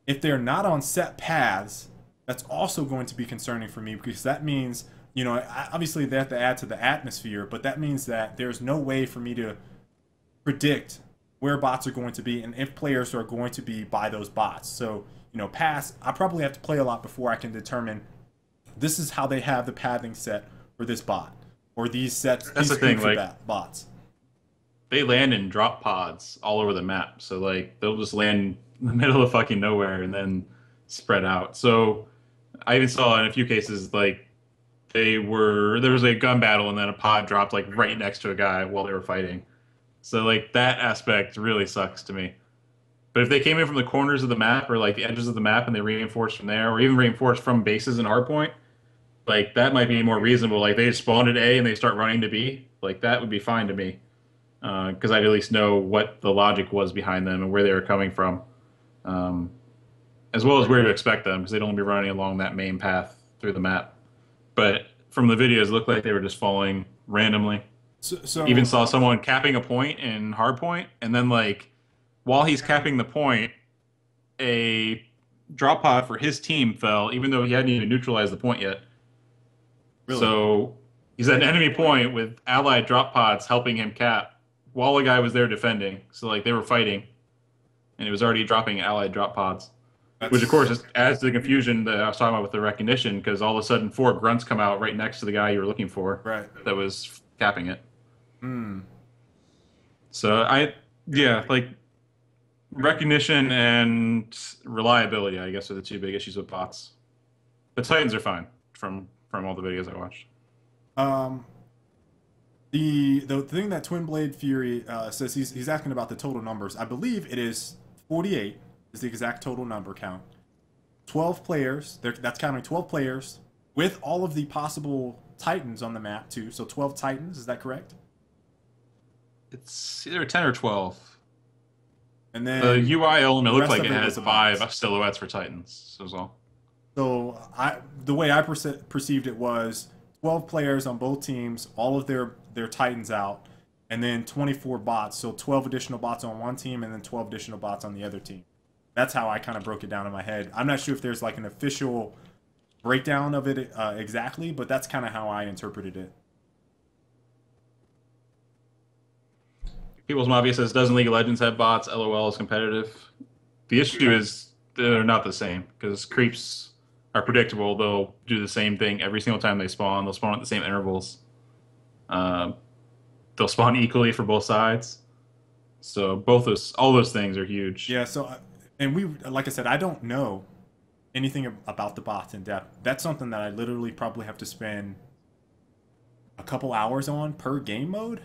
If they're not on set paths, that's also going to be concerning for me, because that means, obviously they have to add to the atmosphere, but that means that there's no way for me to predict where bots are going to be and if players are going to be by those bots. So, paths, I probably have to play a lot before I can determine this is how they have the pathing set for this bot, or these sets.
That's the thing, like
bots.
They land in drop pods all over the map, so like they'll just land in the middle of fucking nowhere and then spread out. So I even saw in a few cases like there was a gun battle and then a pod dropped like right next to a guy while they were fighting. So like that aspect really sucks to me. But if they came in from the corners of the map or like the edges of the map and they reinforced from there, or even reinforced from bases in hardpoint, like that might be more reasonable. Like they spawned at A and they start running to B, like that would be fine to me, because I'd at least know what the logic was behind them and where they were coming from, as well as where to expect them, because they'd only be running along that main path through the map. But from the videos, it looked like they were just falling randomly. So even saw someone capping a point in hardpoint, and then like while he's capping the point, a drop pod for his team fell, even though he hadn't even neutralized the point yet. Really? So he's at an enemy point with allied drop pods helping him cap while a guy was there defending. So like they were fighting, and it was already dropping allied drop pods. Which, of course, adds to the confusion that I was talking about with the recognition, because all of a sudden 4 grunts come out right next to the guy you were looking for.
Right.
That was capping it. So, like, recognition and reliability, I guess, are the 2 big issues with bots. But Titans are fine from all the videos I watched.
The thing that Twin Blade Fury says, he's asking about the total numbers. I believe it is 48. Is the exact total number count. 12 players, that's counting 12 players with all of the possible Titans on the map too. So 12 Titans, is that correct?
It's either 10 or 12.
And then
the UI element looked like it had 5 silhouettes for Titans as well.
So the way I perceived it was 12 players on both teams, all of their Titans out, and then 24 bots. So 12 additional bots on one team and then 12 additional bots on the other team. That's how I kind of broke it down in my head. I'm not sure if there's like an official breakdown of it exactly, but that's kind of how I interpreted it.
People's Mafia says, doesn't League of Legends have bots? LOL is competitive. The issue is they're not the same, because creeps are predictable. They'll do the same thing every single time they spawn. They'll spawn at the same intervals. They'll spawn equally for both sides. So all those things are huge.
Yeah, so... And like I said, I don't know anything about the bots in depth. That's something that I literally probably have to spend a couple hours on per game mode.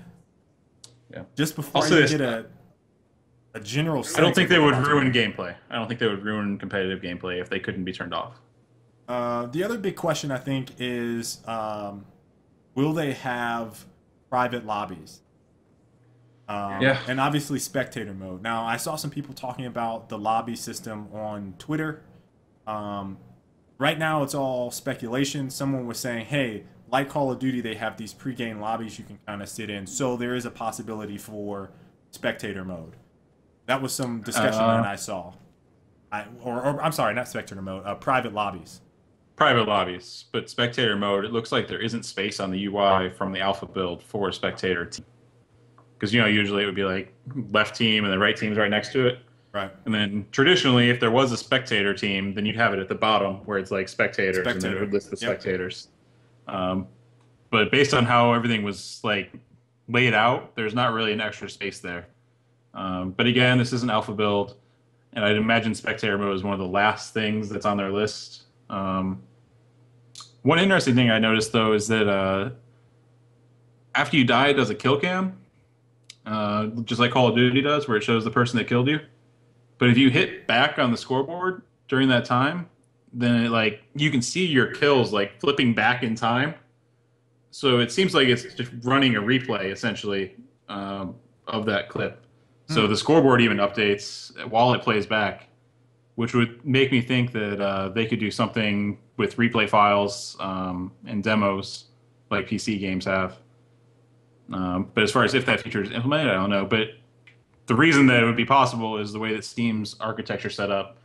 Yeah.
Just before
Also,
you get a general sense.
I don't think they would ruin gameplay. I don't think they would ruin competitive gameplay if they couldn't be turned off.
The other big question, I think, is will they have private lobbies?
Yeah.
And obviously spectator mode. Now, I saw some people talking about the lobby system on Twitter. Right now, it's all speculation. Someone was saying, hey, like Call of Duty, they have these pre-game lobbies you can kind of sit in. So there is a possibility for spectator mode. That was some discussion that I saw. Or I'm sorry, not spectator mode, private lobbies.
Private lobbies, but spectator mode, it looks like there isn't space on the UI from the alpha build for a spectator team. Because, usually it would be like left team and the right team's right next to it.
Right.
And then traditionally, if there was a spectator team, then you'd have it at the bottom where it's like spectators, and then it would list the spectators. But based on how everything was like laid out, there's not really an extra space there. But again, this is an alpha build, and I'd imagine spectator mode is one of the last things that's on their list. One interesting thing I noticed, though, is that after you die, it does a kill cam, just like Call of Duty does, where it shows the person that killed you. But if you hit back on the scoreboard during that time, then you can see your kills like flipping back in time. So it seems like it's just running a replay, essentially, of that clip. So the scoreboard even updates while it plays back, which would make me think that they could do something with replay files and demos like PC games have. But as far as if that feature is implemented, I don't know. But the reason that it would be possible is the way that Steam's architecture set up.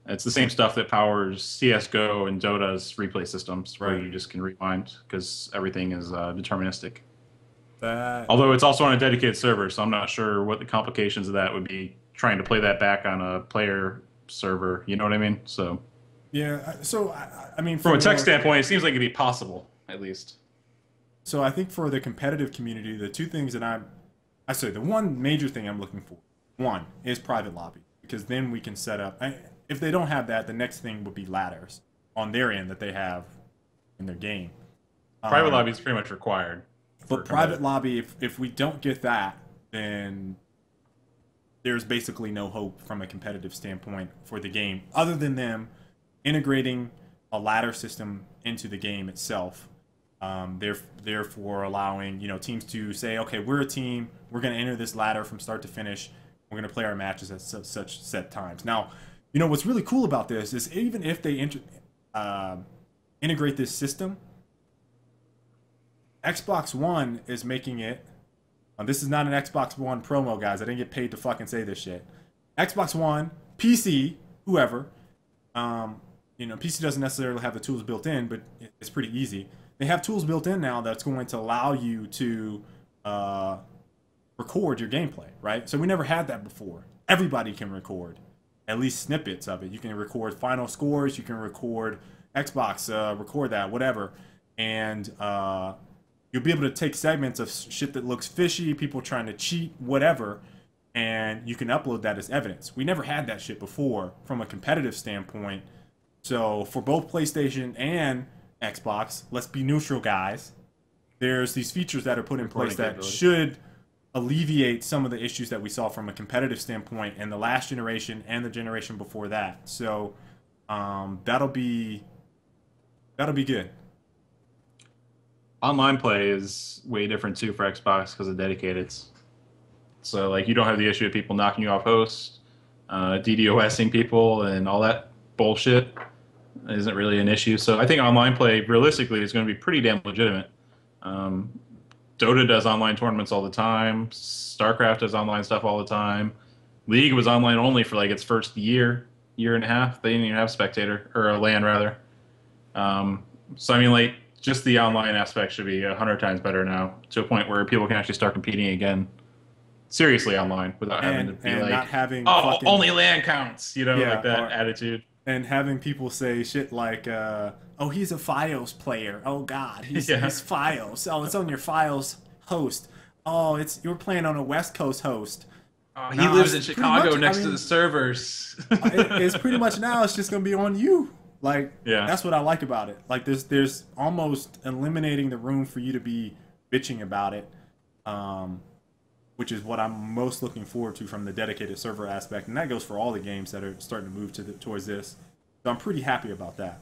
It's the same stuff that powers CSGO and Dota's replay systems, where you just can rewind because everything is deterministic. Although it's also on a dedicated server, so I'm not sure what the complications of that would be trying to play that back on a player server. You know what I mean? So
yeah. So I mean,
from a tech standpoint, it seems like it'd be possible, at least.
So I think for the competitive community, the two things that I say the one major thing I'm looking for, one is private lobby, because then we can set up. If they don't have that, the next thing would be ladders on their end that they have in their game.
Private lobby is pretty much required.
But private lobby, if we don't get that, then there's basically no hope from a competitive standpoint for the game, other than them integrating a ladder system into the game itself. Therefore allowing teams to say, okay, we're a team, we're going to enter this ladder from start to finish, we're going to play our matches at such set times. Now, what's really cool about this is even if they integrate this system, Xbox One is making it. This is not an Xbox One promo, guys. I didn't get paid to fucking say this shit. Xbox One, PC, whoever. PC doesn't necessarily have the tools built in, but it's pretty easy. They have tools built in now that's going to allow you to record your gameplay, right? So we never had that before. Everybody can record at least snippets of it. You can record final scores. You can record Xbox, record that, whatever. And you'll be able to take segments of shit that looks fishy, people trying to cheat, whatever, and you can upload that as evidence. We never had that shit before from a competitive standpoint. So for both PlayStation and Xbox, let's be neutral, guys. There's these features that are put in place that should alleviate some of the issues that we saw from a competitive standpoint in the last generation and the generation before that. So that'll be good.
Online play is way different too for Xbox because of dedicated. So you don't have the issue of people knocking you off host, DDoSing people, and all that bullshit isn't really an issue. So I think online play realistically is going to be pretty damn legitimate. Dota does online tournaments all the time. StarCraft does online stuff all the time. League was online only for its first year and a half. They didn't even have spectator or a LAN rather. So I mean, just the online aspect should be 100 times better now, to a point where people can actually start competing again seriously online without having to be
not having
only LAN counts, that attitude.
And having people say shit like, oh, he's a Fios player. Oh, God, he's Fios. Oh, it's on your Fios host. Oh, you're playing on a West Coast host.
Oh, he lives in Chicago next to the servers.
It's pretty much now it's just going to be on you. That's what I like about it. There's almost eliminating the room for you to be bitching about it. which is what I'm most looking forward to from the dedicated server aspect, and that goes for all the games that are starting to move towards this. So I'm pretty happy about that.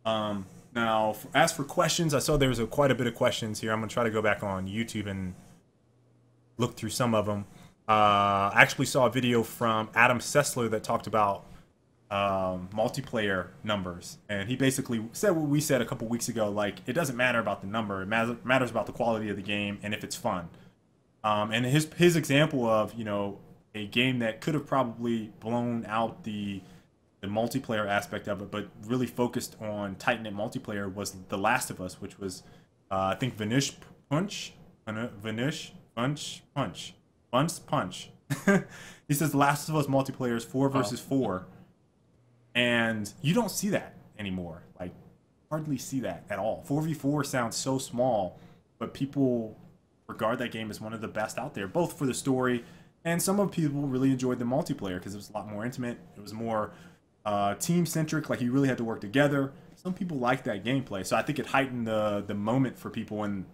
Now, as for questions, I saw there was quite a bit of questions here. I'm going to try to go back on YouTube and look through some of them. I actually saw a video from Adam Sessler that talked about multiplayer numbers, and he basically said what we said a couple weeks ago, like, it doesn't matter about the number, it matters about the quality of the game and if it's fun. And his example of, you know, a game that could have probably blown out the multiplayer aspect of it, but really focused on tight-knit multiplayer, was The Last of Us, which was I think Vanish Punch. He says The Last of Us multiplayer is 4 versus 4. And you don't see that anymore. Like, hardly see that at all. 4v4 sounds so small, but people regard that game as one of the best out there, both for the story, and some of people really enjoyed the multiplayer because it was a lot more intimate. It was more team-centric, like you really had to work together. Some people like that gameplay, so I think it heightened the moment for people, and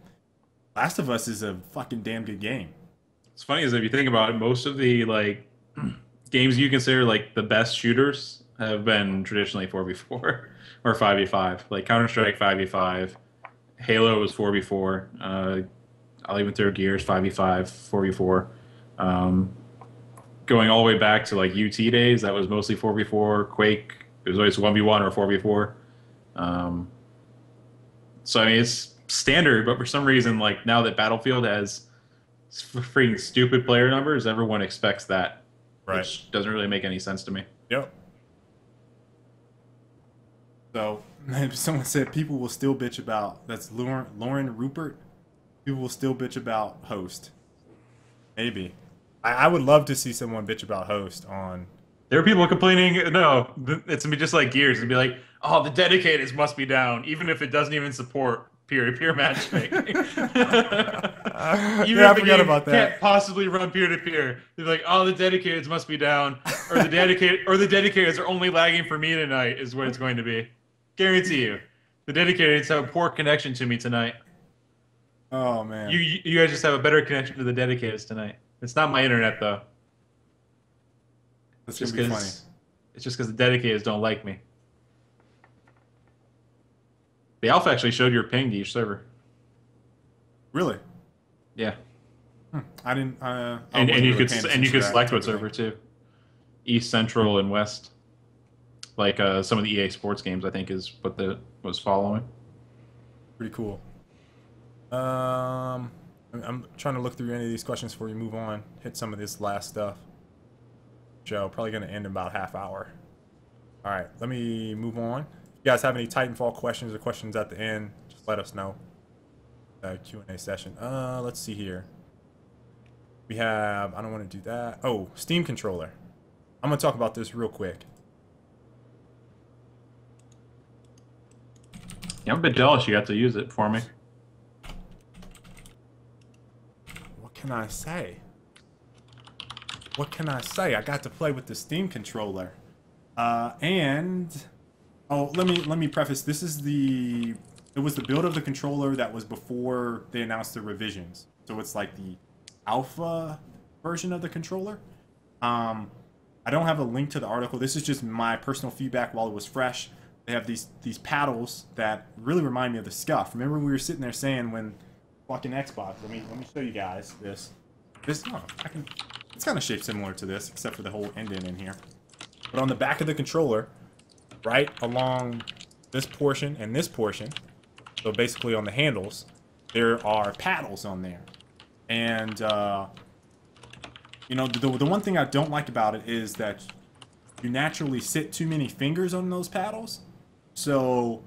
Last of Us is a fucking damn good game.
It's funny is if you think about it, most of the like games you consider like the best shooters have been traditionally 4v4 or 5v5. Like Counter-Strike 5v5, Halo was 4v4. I'll even throw Gears 5v5, 4v4. Going all the way back to like UT days, that was mostly 4v4. Quake, it was always 1v1 or 4v4. So I mean, it's standard, but for some reason, like now that Battlefield has freaking stupid player numbers, everyone expects that,
right?
Which doesn't really make any sense to me.
Yep. So someone said people will still bitch about, that's Lauren Rupert. People will still bitch about host. Maybe. I would love to see someone bitch about host on.
There are people complaining. No, it's gonna be just like Gears. It'd be like, oh, the dedicateds must be down, even if it doesn't even support peer-to-peer matchmaking. Even
I forgot about that.
Can't possibly run peer-to-peer. They're like, oh, the dedicateds must be down, or the dedicateds are only lagging for me tonight. Is what it's going to be. Guarantee you, the dedicateds have a poor connection to me tonight.
Oh man,
you guys just have a better connection to the dedicateds tonight. It's not my internet though.
That's just funny.
It's just because the dedicateds don't like me. The alpha actually showed your ping to each server.
Really?
Yeah.
I didn't.
And you could select what server too. East, Central, and West. Like some of the EA Sports games, I think, is what was following.
Pretty cool. I'm trying to look through any of these questions before we move on. Hit some of this last stuff. Show probably going to end in about half hour. All right, let me move on. If you guys have any Titanfall questions or questions at the end, just let us know. Q&A session. Let's see here. We have, I don't want to do that. Oh, Steam controller. I'm going to talk about this real quick.
Yeah, I'm a bit jealous you got to use it for me.
What can I say? What can I say? I got to play with the Steam controller. And oh, let me preface. This is it was the build of the controller that was before they announced the revisions. So it's like the alpha version of the controller. I don't have a link to the article. This is just my personal feedback while it was fresh. They have these paddles that really remind me of the Scuff. Remember we were sitting there saying when fucking Xbox. Let me show you guys this. It's kind of shaped similar to this, except for the whole indent in here. But on the back of the controller, right along this portion and this portion, so basically on the handles, there are paddles on there. And you know, the one thing I don't like about it is that you naturally sit too many fingers on those paddles. So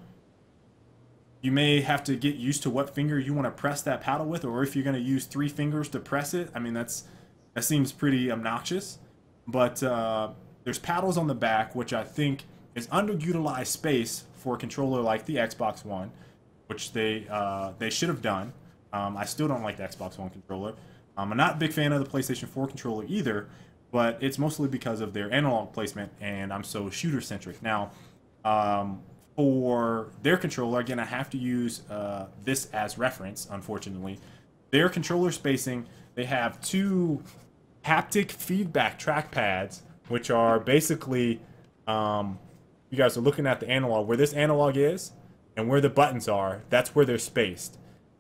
you may have to get used to what finger you want to press that paddle with, or if you're going to use 3 fingers to press it. I mean, that seems pretty obnoxious. But there's paddles on the back, which I think is underutilized space for a controller like the Xbox One, which they should have done. I still don't like the Xbox One controller. I'm not a big fan of the PlayStation 4 controller either, but it's mostly because of their analog placement, and I'm so shooter-centric. Now, for their controller, again, I have to use this as reference, unfortunately. Their controller spacing they have two haptic feedback trackpads, which are basically, you guys are looking at the analog, where this analog is and where the buttons are, that's where they're spaced.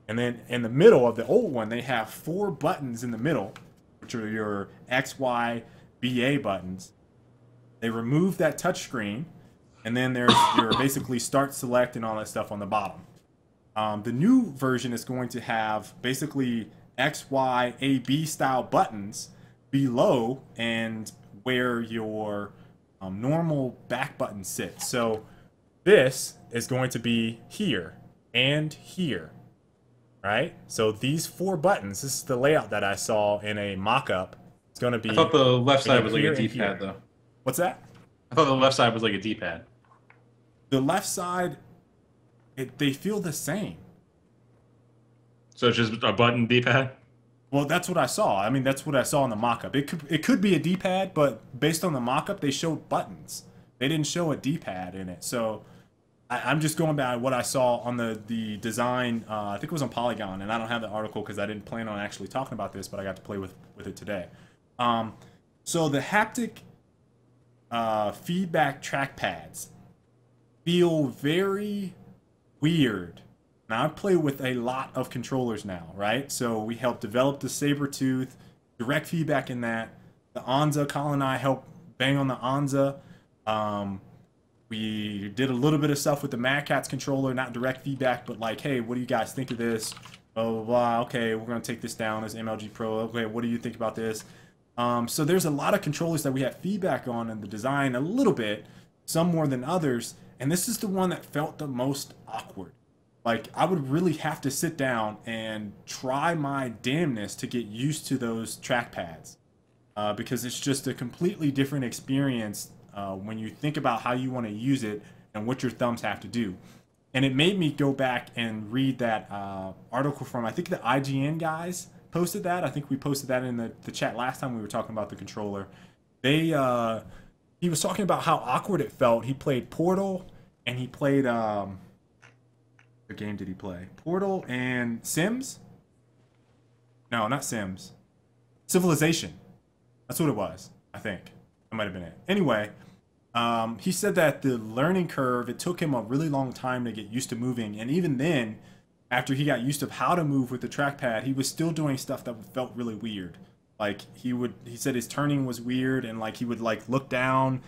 And then in the middle of the old one, they have 4 buttons in the middle, which are your X, Y, BA buttons. They removed that touchscreen, and then there's your basically start, select, and all that stuff on the bottom. The new version is going to have basically X, Y, A, B style buttons below and where your normal back button sits. So this is going to be here and here, right? So these 4 buttons, this is the layout that I saw in a mock-up. It's going to be...
I thought the left side was like a D-pad, though.
What's that?
I thought the left side was like a D-pad.
The left side, they feel the same.
So it's just a button D-pad?
Well, that's what I saw. I mean, that's what I saw in the mock-up. It could be a D-pad, but based on the mock-up, they showed buttons. They didn't show a D-pad in it. So I'm just going by what I saw on the design. I think it was on Polygon, and I don't have the article because I didn't plan on actually talking about this, but I got to play with it today. So the haptic feedback trackpads feel very weird. Now, I've played with a lot of controllers now, right? So we helped develop the Sabertooth, direct feedback in that. The Anza, Colin and I helped bang on the Anza. We did a little bit of stuff with the Mad Catz controller, not direct feedback, but like, hey, what do you guys think of this? Blah, blah, blah. Okay, we're going to take this down as MLG Pro. Okay, what do you think about this? So there's a lot of controllers that we have feedback on in the design a little bit, some more than others. And this is the one that felt the most awkward. Like, I would really have to sit down and try my damnness to get used to those trackpads. Because it's just a completely different experience when you think about how you want to use it and what your thumbs have to do. And it made me go back and read that article from, I think the IGN guys posted that. I think we posted that in the chat last time we were talking about the controller. He was talking about how awkward it felt. He played Portal, and he played... what game did he play? Portal and Sims? No, not Sims. Civilization. That's what it was, I think. That might have been it. Anyway, he said that the learning curve, it took him a really long time to get used to moving. And even then, after he got used to how to move with the trackpad, he was still doing stuff that felt really weird. Like, he said his turning was weird, and like he would like look down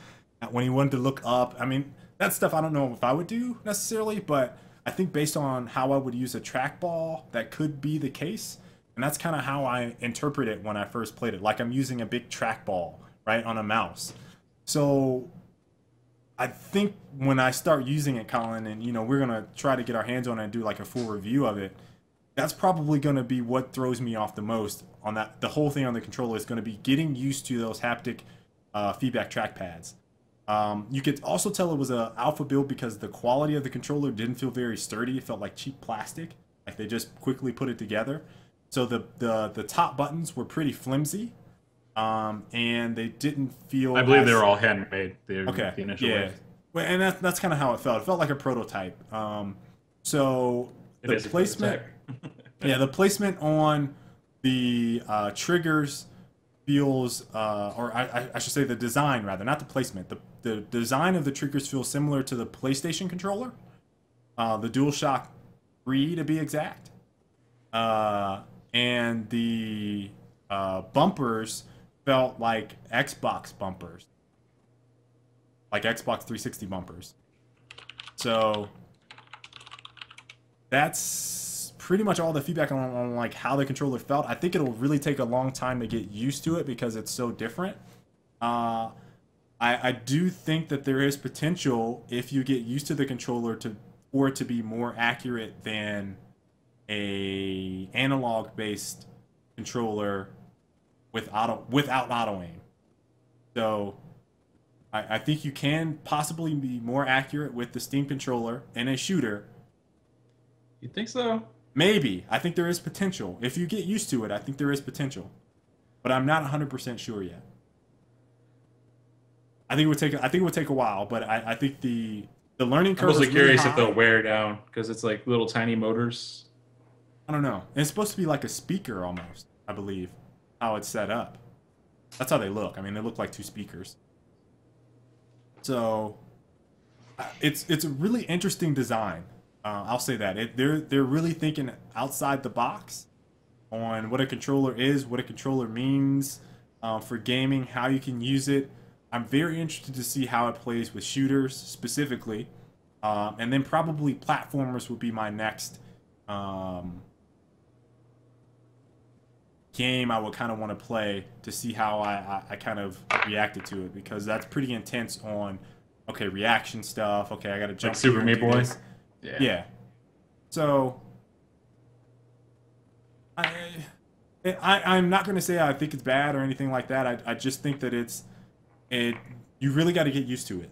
when he wanted to look up. I mean, that stuff I don't know if I would do necessarily, but I think based on how I would use a trackball, that could be the case. And that's kind of how I interpret it when I first played it. Like I'm using a big trackball, right, on a mouse. So I think when I start using it, Colin, and, you know, we're going to try to get our hands on it and do like a full review of it, that's probably going to be what throws me off the most on that. The whole thing on the controller is going to be getting used to those haptic feedback trackpads. You could also tell it was an alpha build because the quality of the controller didn't feel very sturdy. It felt like cheap plastic, like they just quickly put it together. So the top buttons were pretty flimsy, and they didn't feel...
I believe they were all handmade.
Okay,
the initial
yeah.
wave.
Well, and that's kind of how it felt. It felt like a prototype. So the placement... yeah, the placement on the triggers feels, or I should say the design rather, not the placement. The design of the triggers feels similar to the PlayStation controller, the DualShock 3 to be exact, and the bumpers felt like Xbox bumpers, like Xbox 360 bumpers. So that's pretty much all the feedback on like how the controller felt. I think it'll really take a long time to get used to it because it's so different. I do think that there is potential if you get used to the controller for it to be more accurate than a analog based controller without auto aim. So I think you can possibly be more accurate with the Steam controller in a shooter.
You think so?
Maybe. I think there is potential. If you get used to it, I think there is potential. But I'm not 100% sure yet. I think it would take a while, but I think the learning curve
I'm mostly
is really
curious
high.
if they'll wear down because it's like little tiny motors.
I don't know. And it's supposed to be like a speaker almost. I believe, how it's set up. That's how they look. I mean, they look like 2 speakers. So it's a really interesting design. I'll say that they're really thinking outside the box on what a controller is, what a controller means for gaming, how you can use it. I'm very interested to see how it plays with shooters specifically, and then probably platformers would be my next game I would kind of want to play to see how I kind of reacted to it, because that's pretty intense on, okay, reaction stuff. Okay, I got to jump.
Like Super Meat Boy.
Yeah. So I'm not going to say I think it's bad or anything like that. I just think that you really got to get used to it.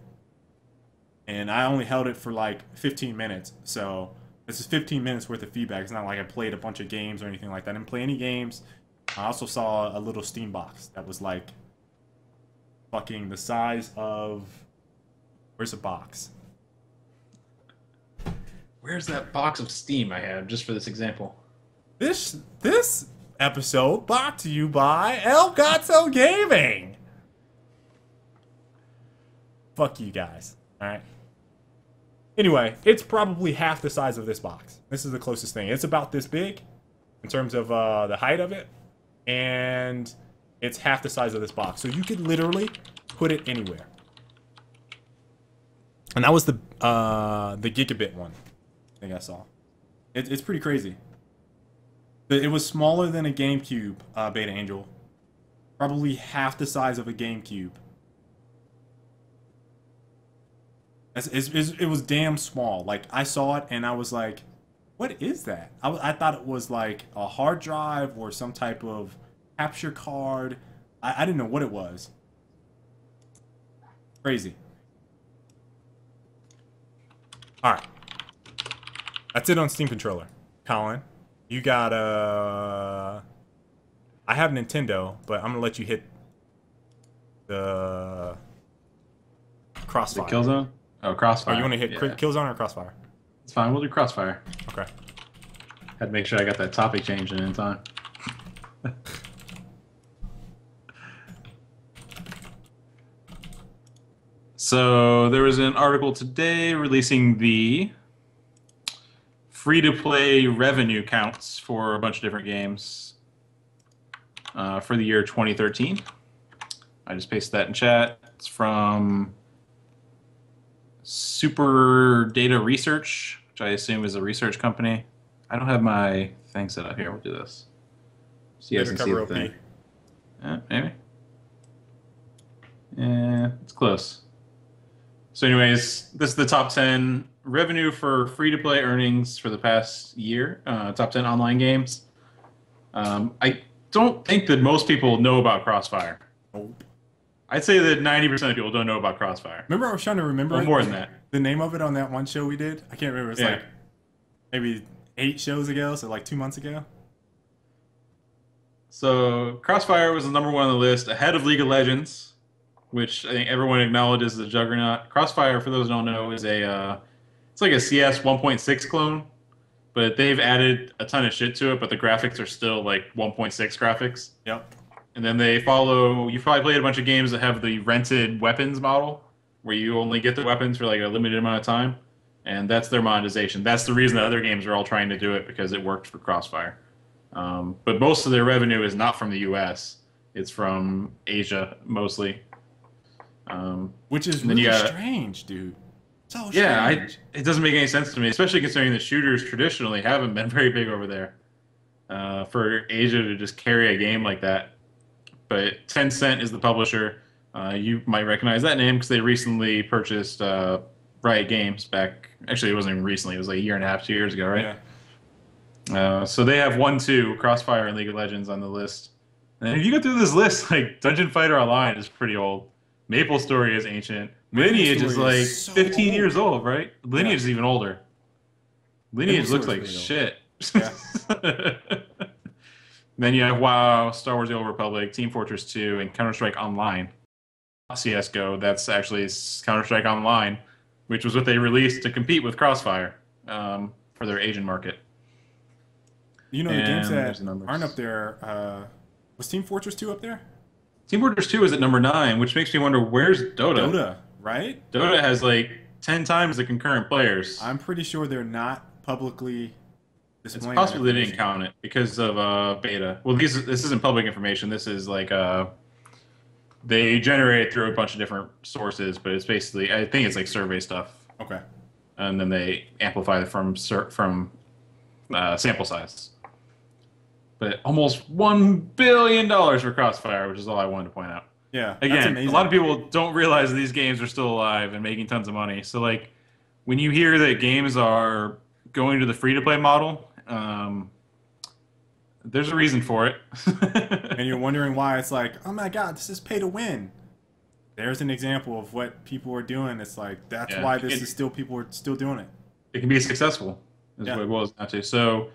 And I only held it for like 15 minutes. So this is 15 minutes worth of feedback. It's not like I played a bunch of games or anything like that. I didn't play any games. I also saw a little Steam box that was like fucking the size of... Where's the box?
Where's that box of Steam I have just for this example?
This episode brought to you by Elgato Gaming. Fuck you guys. Alright. Anyway, it's probably half the size of this box. This is the closest thing. It's about this big in terms of the height of it. And it's half the size of this box. So you could literally put it anywhere. And that was the gigabit one I think I saw. It's pretty crazy. It was smaller than a GameCube, Beta Angel. Probably half the size of a GameCube. It was damn small. Like, I saw it and I was like, what is that? I thought it was like a hard drive or some type of capture card. I didn't know what it was. Crazy. Alright. That's it on Steam Controller. Colin, you got I have Nintendo, but I'm gonna let you hit the Crossfire.
The Killzone? Oh, Crossfire.
Oh, you want to hit Killzone or Crossfire?
It's fine. We'll do Crossfire.
Okay.
Had to make sure I got that topic changed in time. So there was an article today releasing the free-to-play revenue counts for a bunch of different games for the year 2013. I just pasted that in chat. It's from Super Data Research, which I assume is a research company. I don't have my thing set up here. We'll do this. So you guys can see the thing. Maybe. Yeah, it's close. So anyways, this is the top 10 revenue for free-to-play earnings for the past year. Top 10 online games. I don't think that most people know about Crossfire.
Nope.
I'd say that 90% of people don't know about Crossfire.
Remember, I was trying to remember
more than that.
The name of it on that one show we did? I can't remember. It's like maybe 8 shows ago, so like 2 months ago.
So Crossfire was the #1 on the list, ahead of League of Legends, which I think everyone acknowledges is a juggernaut. Crossfire, for those who don't know, is it's like a CS 1.6 clone, but they've added a ton of shit to it, but the graphics are still like 1.6 graphics.
Yep.
And then they follow, you've probably played a bunch of games that have the rented weapons model, where you only get the weapons for like a limited amount of time, and that's their monetization. That's the reason that other games are all trying to do it, because it worked for Crossfire. But most of their revenue is not from the US. It's from Asia, mostly.
Which is really strange, dude. So strange.
Yeah, it doesn't make any sense to me, especially considering the shooters traditionally haven't been very big over there. For Asia to just carry a game like that. But Tencent is the publisher. You might recognize that name because they recently purchased Riot Games back. Actually, it wasn't even recently. It was like a year and a half, 2 years ago, right? Yeah. So they have 1, 2, Crossfire and League of Legends on the list. And if you go through this list, like Dungeon Fighter Online is pretty old. Maple Story is ancient. Lineage is like so 15 years old, right? Lineage is even older. Lineage looks like shit. Yeah. Then you have WoW, Star Wars: The Old Republic, Team Fortress 2, and Counter-Strike Online. CSGO, that's actually Counter-Strike Online, which was what they released to compete with Crossfire for their Asian market.
You know, the games
And
that
there's the numbers.
aren't up there. Was Team Fortress 2 up there?
Team Fortress 2 is at number 9, which makes me wonder where's Dota.
Dota, right?
Dota has like 10 times the concurrent players.
I'm pretty sure they're not publicly
It's
displaying that
possible they didn't
information.
count it because of beta. Well, this isn't public information. This is like they generate it through a bunch of different sources, but it's basically I think it's like survey stuff,
Okay.
and then they amplify it from sample size. But almost $1 billion for Crossfire, which is all I wanted to point out.
Yeah. That's
Again,
amazing.
a lot of people don't realize that these games are still alive and making tons of money. So, like, when you hear that games are going to the free-to-play model, there's a reason for it.
And you're wondering why it's like, oh my God, this is pay to win. There's an example of what people are doing. It's like that's why this is still people are still doing it.
It can be successful, is what it boils down to. So,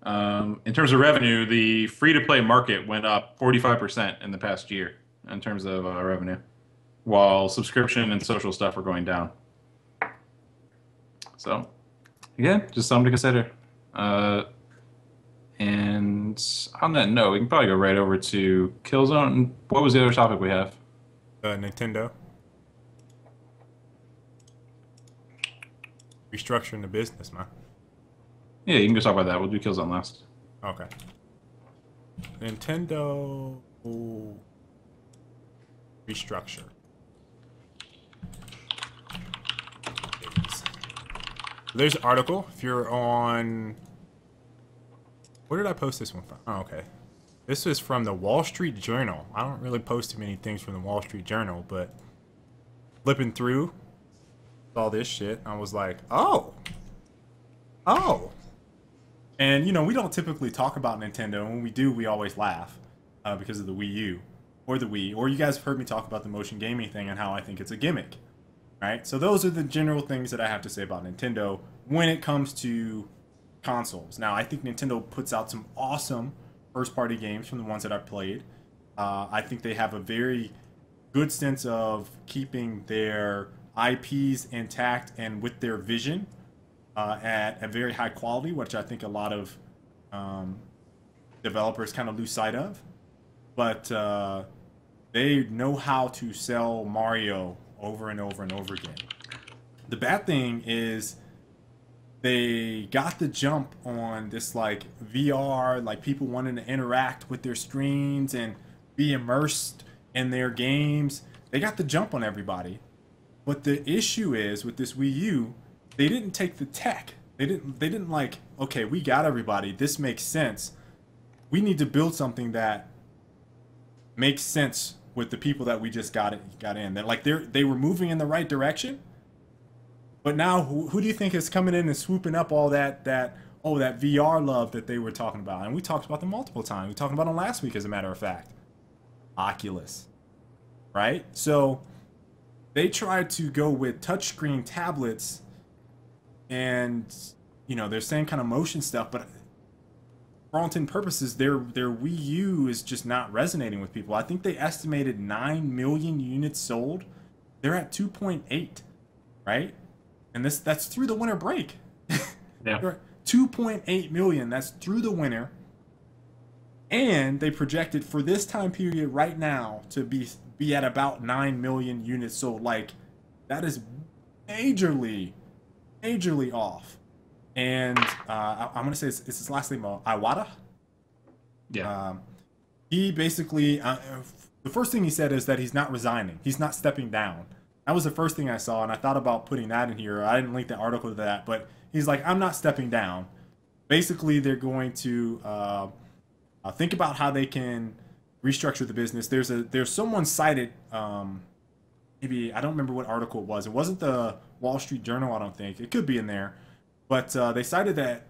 in terms of revenue, the free-to-play market went up 45% in the past year in terms of revenue, while subscription and social stuff are going down. So, yeah, just something to consider. And on that note, we can probably go right over to Killzone. What was the other topic we have?
Nintendo restructuring the business, man.
Yeah, you can just talk about that. We'll do Killzone last.
Okay. Nintendo restructure. There's an article. If you're on, where did I post this one from? Oh, okay. This is from the Wall Street Journal. I don't really post too many things from the Wall Street Journal, but flipping through all this shit, I was like, oh. And, you know, we don't typically talk about Nintendo. When we do, we always laugh because of the Wii U or the Wii. Or you guys have heard me talk about the motion gaming thing and how I think it's a gimmick, right? So those are the general things that I have to say about Nintendo when it comes to consoles. Now, I think Nintendo puts out some awesome first-party games from the ones that I've played. I think they have a very good sense of keeping their IPs intact and with their vision at a very high quality, which I think a lot of developers kind of lose sight of. But they know how to sell Mario over and over and over again. The bad thing is they got the jump on this like VR, like people wanting to interact with their screens and be immersed in their games. They got the jump on everybody. But the issue is with this Wii U, they didn't take the tech. They didn't like, okay, we got everybody. This makes sense. We need to build something that makes sense with the people that we just got in. That like they were moving in the right direction. But now who do you think is coming in and swooping up all that VR love that they were talking about? And we talked about them multiple times. We talked about them last week, as a matter of fact. Oculus. Right? So they tried to go with touchscreen tablets and, you know, they're saying kind of motion stuff, but for all intent and purposes, their Wii U is just not resonating with people. I think they estimated 9 million units sold. They're at 2.8, right? And that's through the winter break.
Yeah.
2.8 million. That's through the winter. And they projected for this time period right now to be at about 9 million units sold. Like, that is majorly off. And I'm going to say it's his last name, Iwata.
Yeah.
He basically, the first thing he said is that he's not resigning. He's not stepping down. That was the first thing I saw, and I thought about putting that in here. I didn't link the article to that, but he's like, I'm not stepping down. Basically, they're going to think about how they can restructure the business. There's someone cited, maybe, I don't remember what article it was. It wasn't the Wall Street Journal, I don't think. It could be in there. But they cited that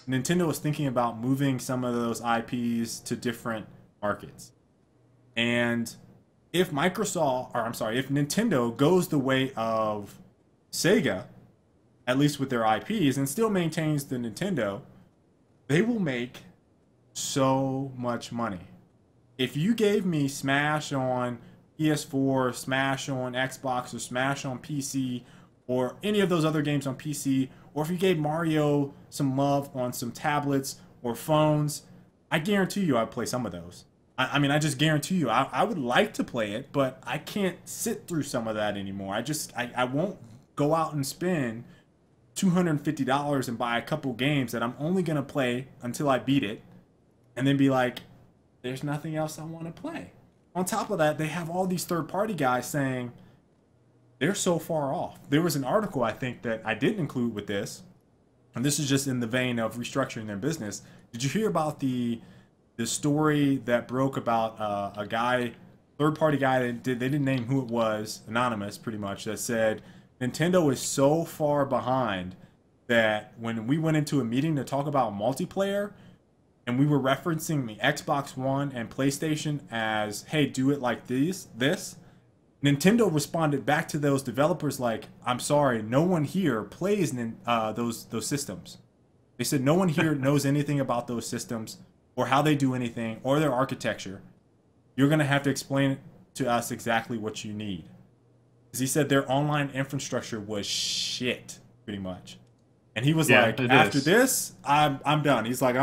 Nintendo was thinking about moving some of those IPs to different markets. And if Nintendo goes the way of Sega, at least with their IPs, and still maintains the Nintendo, they will make so much money. If you gave me Smash on PS4, Smash on Xbox, or Smash on PC, or any of those other games on PC, or if you gave Mario some love on some tablets, or phones, I guarantee you I'd play some of those. I mean, I just guarantee you I would like to play it, but I can't sit through some of that anymore. I won't go out and spend $250 and buy a couple games that I'm only going to play until I beat it and then be like, there's nothing else I want to play. On top of that, they have all these third-party guys saying they're so far off. There was an article, I think, that I didn't include with this, and this is just in the vein of restructuring their business. Did you hear about the story that broke about a guy, third-party guy, that they didn't name who it was, anonymous pretty much, that said Nintendo is so far behind that when we went into a meeting to talk about multiplayer, and we were referencing the Xbox One and PlayStation as, hey, do it like this, Nintendo responded back to those developers like, I'm sorry, no one here plays those systems. They said no one here knows anything about those systems or how they do anything or their architecture. You're going to have to explain to us exactly what you need. Because he said their online infrastructure was shit, pretty much. And he was like, after this, I'm done. He's like,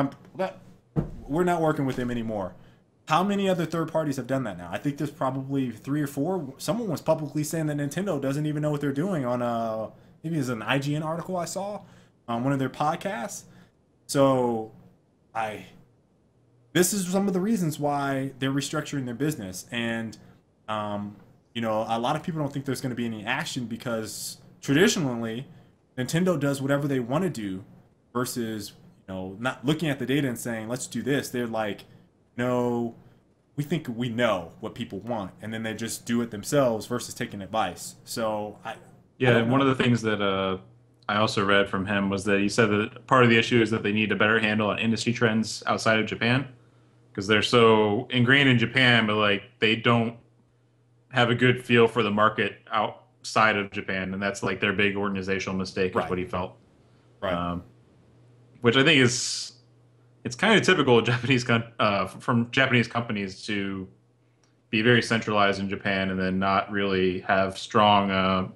we're not working with them anymore. How many other third parties have done that now? I think there's probably 3 or 4. Someone was publicly saying that Nintendo doesn't even know what they're doing on maybe it was an IGN article I saw on one of their podcasts. So this is some of the reasons why they're restructuring their business. And you know, a lot of people don't think there's going to be any action because traditionally Nintendo does whatever they want to do versus, you know, not looking at the data and saying, let's do this. They're like, no, we think we know what people want, and then they just do it themselves versus taking advice. So
one of the things that I also read from him was that he said that part of the issue is that they need a better handle on industry trends outside of Japan because they're so ingrained in Japan, but like they don't have a good feel for the market outside of Japan, and that's like their big organizational mistake, is what he felt.
Right.
Which I think it's kind of typical of from Japanese companies to be very centralized in Japan and then not really have strong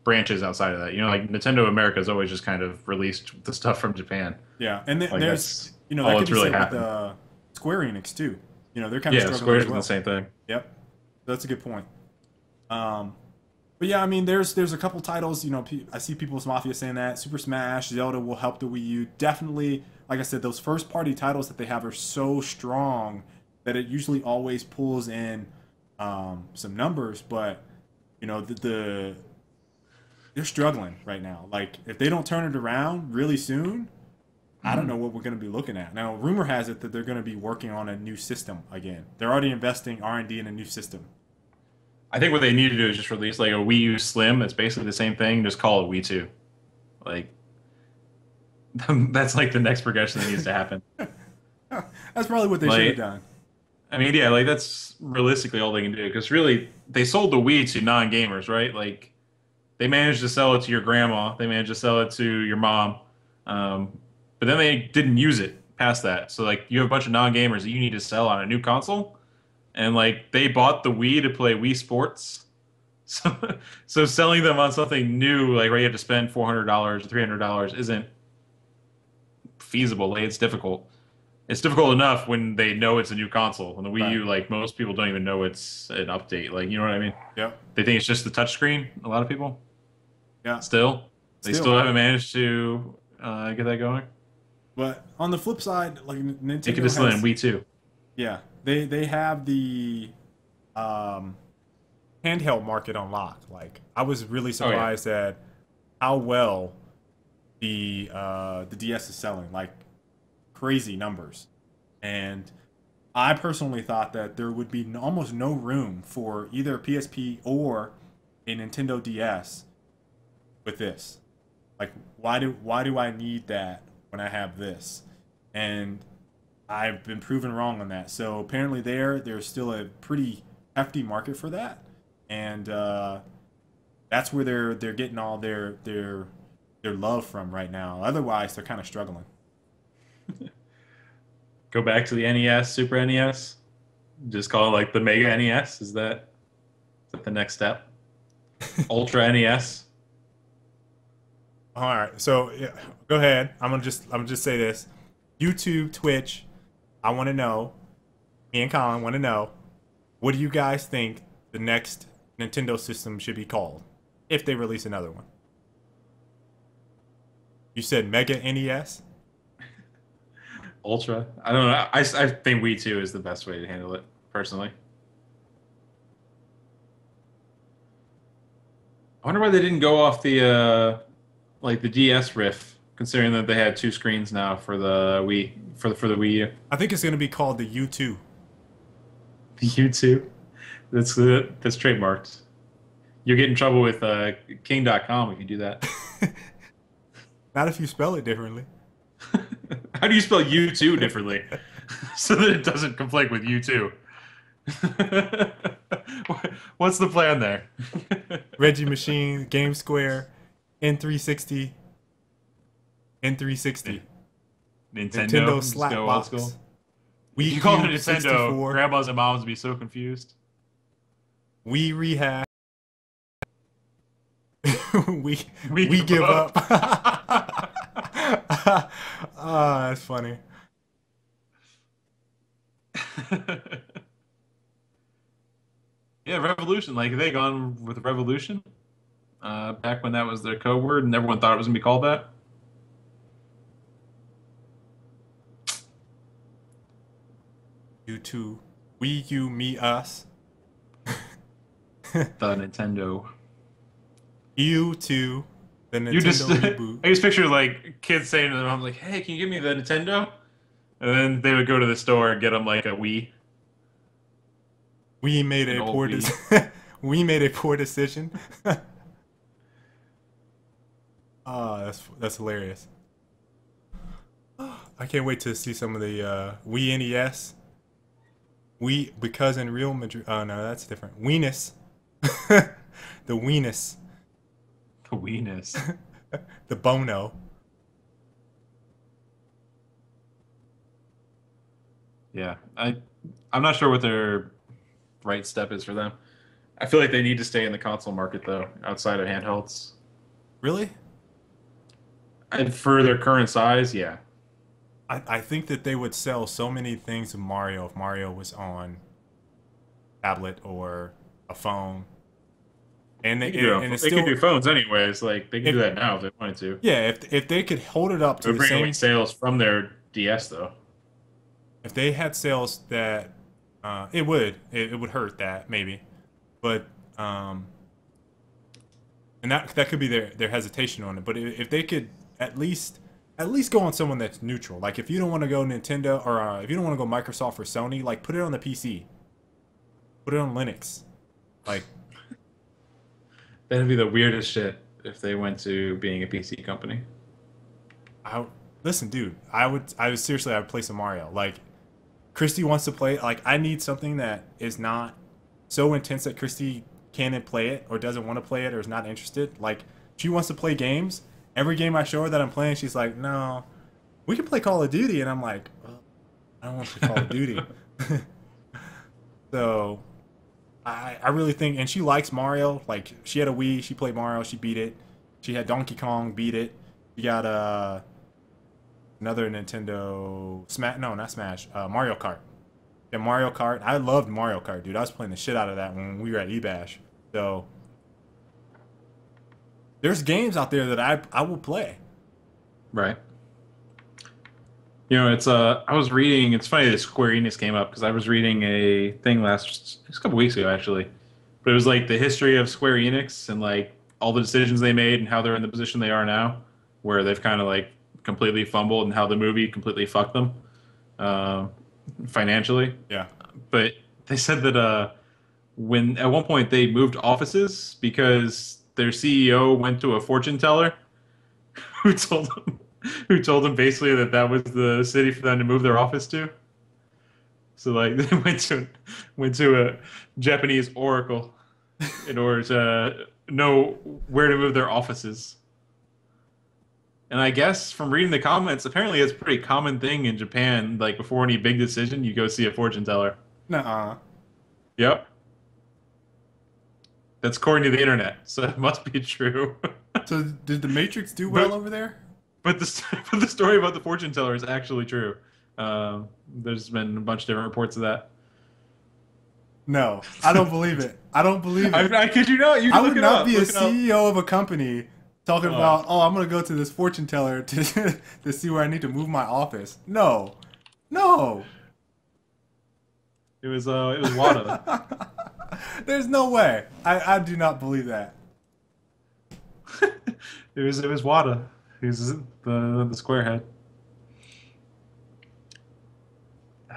branches outside of that. You know, like Nintendo America has always just kind of released the stuff from Japan.
Yeah, and then
like
there's, you know, that could be really said with Square Enix too. You know, they're kind of struggling
Square's
as well.
the same thing.
Yep, that's a good point. But yeah, I mean, there's a couple titles. You know, I see People's Mafia saying that Super Smash, Zelda will help the Wii U. Definitely, like I said, those first-party titles that they have are so strong that it usually always pulls in some numbers. But you know, they're struggling right now. Like if they don't turn it around really soon, I don't know what we're going to be looking at. Now, rumor has it that they're going to be working on a new system again. They're already investing R&D in a new system.
I think what they need to do is just release like a Wii U Slim. It's basically the same thing. Just call it Wii 2. Like that's like the next progression that needs to happen.
That's probably what they should have done.
I mean, yeah, like that's realistically all they can do because really they sold the Wii to non-gamers, right? Like they managed to sell it to your grandma, they managed to sell it to your mom, but then they didn't use it past that. So like you have a bunch of non-gamers that you need to sell on a new console. And like they bought the Wii to play Wii Sports, so selling them on something new, like where you have to spend $400 or $300, isn't feasible. Like, it's difficult. It's difficult enough when they know it's a new console. When the Wii U, like most people don't even know it's an update. Like you know what I mean?
Yeah.
They think it's just the touchscreen. A lot of people.
Yeah.
They still haven't managed to get that going.
But on the flip side, like Nintendo,
they could just let in Wii 2.
Yeah. They have the handheld market on lock. Like I was really surprised at how well the DS is selling, like crazy numbers. And I personally thought that there would be almost no room for either a PSP or a Nintendo DS with this. Like why do I need that when I have this? And I've been proven wrong on that. So apparently there's still a pretty hefty market for that, and that's where they're getting all their love from right now. Otherwise, they're kind of struggling.
Go back to the NES, Super NES. Just call it like the Mega NES. Is that the next step? Ultra NES.
All right. So yeah, go ahead. I'm gonna just say this. YouTube, Twitch, I want to know. Me and Colin want to know. What do you guys think the next Nintendo system should be called if they release another one? You said Mega NES?
Ultra. I don't know. I think Wii 2 is the best way to handle it, personally. I wonder why they didn't go off the like the DS riff, considering that they had 2 screens now for the Wii for the Wii U.
I think it's going to be called the U2.
The U2. That's trademarked. You'll get in trouble with King.com if you do that.
Not if you spell it differently.
How do you spell U2 differently? So that it doesn't conflict with U2. What's the plan there?
Reggie Machine, Game Square, N360,
Nintendo
Slapbox.
You call it Nintendo, 64. Grandmas and moms would be so confused.
We rehash. we give up. That's funny.
Yeah, Revolution. Like, they gone with Revolution back when that was their code word, and everyone thought it was gonna be called that.
You two, we, you, me, us.
The Nintendo.
You two, the Nintendo reboot.
I just picture like kids saying to their mom, like, "Hey, can you give me the Nintendo?" And then they would go to the store and get them like a Wii.
We made a poor we made a poor decision. Oh, that's hilarious. I can't wait to see some of the Wii NES. Because in Real Madrid. Oh no, that's different. Weenus. The Weenus.
The Weenus.
The Bono.
Yeah, I'm not sure what their right step is for them. I feel like they need to stay in the console market though, outside of handhelds.
Really?
And for their current size, yeah.
I think that they would sell so many things of Mario if Mario was on tablet or a phone. And they
could do phones anyways. Like they can do that now if they wanted to.
Yeah, if they could hold it up to the same
sales from their DS though.
If they had sales that it would hurt that maybe, but and that could be their hesitation on it. But if they could at least go on someone that's neutral, like if you don't want to go Nintendo or if you don't want to go Microsoft or Sony, like put it on the PC, put it on Linux, like
that'd be the weirdest shit if they went to being a PC company.
Listen, dude, I would seriously play some Mario. Like Christy wants to play. Like I need something that is not so intense that Christy can't play it or doesn't want to play it or is not interested. Like she wants to play games. Every game I show her that I'm playing, she's like, "No, we can play Call of Duty," and I'm like, well, "I don't want to play Call of Duty." So, I really think, and she likes Mario. Like she had a Wii, she played Mario, she beat it. She had Donkey Kong, beat it. She got another Nintendo Smash. No, not Smash. Mario Kart. Yeah, Mario Kart. I loved Mario Kart, dude. I was playing the shit out of that when we were at eBash. So. There's games out there that I will play.
Right. You know, it's I was reading. It's funny that Square Enix came up because I was reading a thing a couple weeks ago actually, but it was like the history of Square Enix and like all the decisions they made and how they're in the position they are now, where they've kind of like completely fumbled and how the movie completely fucked them financially.
Yeah.
But they said that when at one point they moved offices because their CEO went to a fortune teller who told them basically that was the city for them to move their office to. So like they went to a Japanese oracle in order to know where to move their offices. And I guess from reading the comments, apparently it's a pretty common thing in Japan. Like before any big decision, you go see a fortune teller.
Nuh-uh.
Yep. That's according to the internet, so it must be true.
So did The Matrix do well over there?
But the but the story about the fortune teller is actually true. There's been a bunch of different reports of that.
No, I don't believe it. I don't believe it.
I kid you not. You
I
can look
would
it
not
up.
be a
Look it up.
CEO of a company talking about, oh, I'm gonna go to this fortune teller to to see where I need to move my office. No, no.
It was WADA.
There's no way. I do not believe that.
It was WADA. He was the squarehead.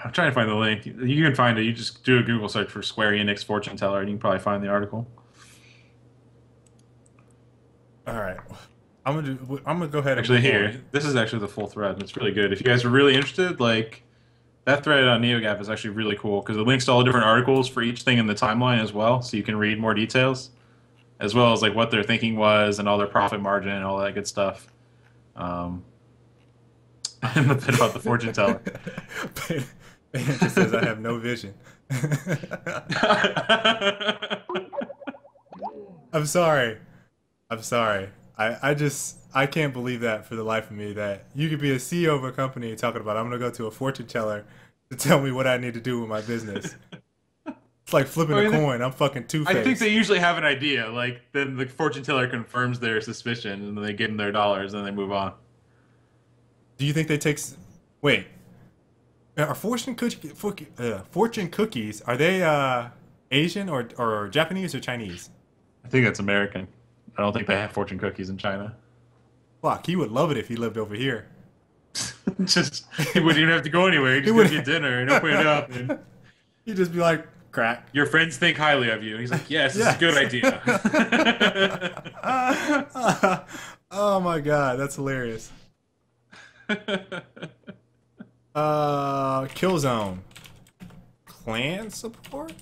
I'm trying to find the link. You can find it. You just do a Google search for Square Enix fortune teller, and you can probably find the article.
All right, I'm gonna go ahead.
Actually,
and
here, this is actually the full thread. It's really good. If you guys are really interested, like that thread on NeoGAF is actually really cool because it links to all the different articles for each thing in the timeline as well, so you can read more details, as well as like what their thinking was and all their profit margin and all that good stuff. And a bit about the fortune teller.
It just says I have no vision. I'm sorry. I'm sorry. I can't believe that for the life of me that you could be a CEO of a company talking about I'm gonna go to a fortune teller to tell me what I need to do with my business. It's like flipping a coin. I'm fucking Two-Faced.
I think they usually have an idea. Like then the fortune teller confirms their suspicion, and then they give them their dollars, and then they move on.
Do you think they take? Wait, are fortune cookies? Are they Asian or Japanese or Chinese?
I think that's American. I don't think they have fortune cookies in China.
Fuck, he would love it if he lived over here.
Just he wouldn't even have to go anywhere. He'd just go get dinner and open it up. And
he'd just be like, crack.
Your friends think highly of you. And he's like, yes, this is a good idea.
Oh my god, that's hilarious. Killzone. Clan support?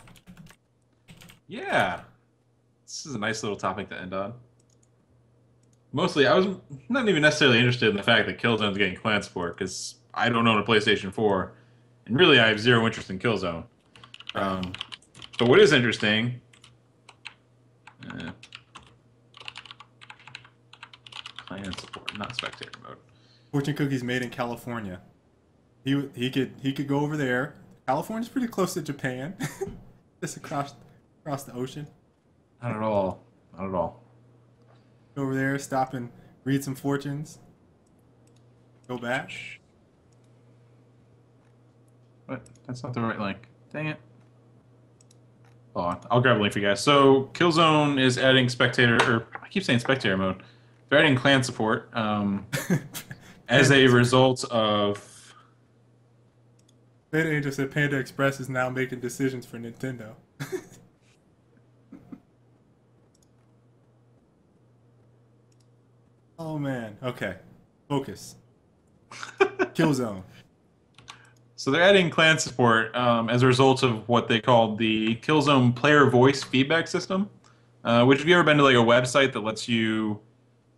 Yeah. This is a nice little topic to end on. Mostly, I was not even necessarily interested in the fact that Killzone's getting clan support, because I don't own a PlayStation 4, and really I have zero interest in Killzone. But what is interesting... clan support, not spectator mode.
Fortune cookies made in California. He could go over there. California's pretty close to Japan. Just across the ocean.
Not at all. Not at all.
Go over there, stop and read some fortunes. Go back.
What? That's not the right link. Dang it. Hold on. I'll grab a link for you guys. So, Killzone is adding spectator, or I keep saying spectator mode. They're adding clan support as a result of...
Beta Angel said Panda Express is now making decisions for Nintendo. Oh man. Okay. Focus. Killzone.
So they're adding clan support as a result of what they call the Killzone player voice feedback system. Which, have you ever been to like a website that lets you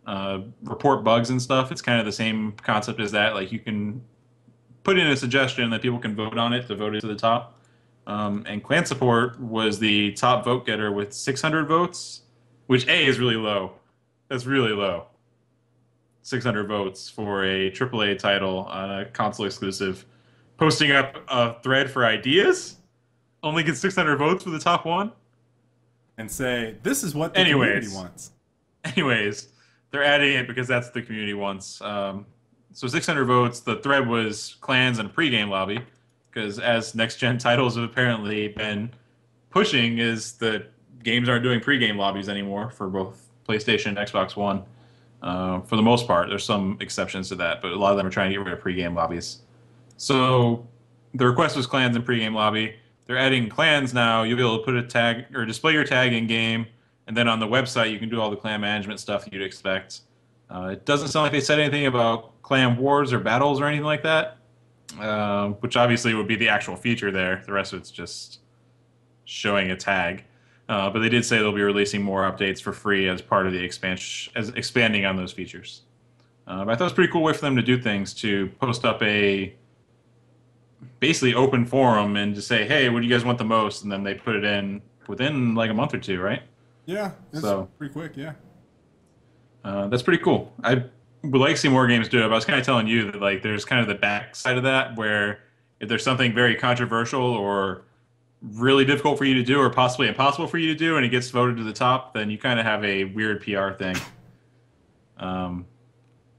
report bugs and stuff? It's kind of the same concept as that. Like you can put in a suggestion that people can vote on it to vote it to the top. And clan support was the top vote getter with 600 votes, which A is really low. That's really low. 600 votes for a AAA title on a console exclusive. Posting up a thread for ideas only gets 600 votes for the top one.
And say, this is what the community wants.
Anyways, they're adding it because that's what the community wants. So 600 votes. The thread was clans and a pregame lobby. Because as next-gen titles have apparently been pushing, is that games aren't doing pregame lobbies anymore for both PlayStation and Xbox One. For the most part, there's some exceptions to that, but a lot of them are trying to get rid of pregame lobbies. So the request was clans and pregame lobby. They're adding clans now. You'll be able to put a tag or display your tag in game, and then on the website you can do all the clan management stuff you'd expect. It doesn't sound like they said anything about clan wars or battles or anything like that, which obviously would be the actual feature there. The rest of it's just showing a tag. But they did say they'll be releasing more updates for free as part of the expansion, as expanding on those features. But I thought it was a pretty cool way for them to do things, to post up a basically open forum and just say, hey, what do you guys want the most? And then they put it in within like a month or two, right?
Yeah, that's pretty quick, yeah.
That's pretty cool. would like to see more games do it. But I was kind of telling you that like there's kind of the back side of that where if there's something very controversial or really difficult for you to do or possibly impossible for you to do and it gets voted to the top, then you kind of have a weird PR thing.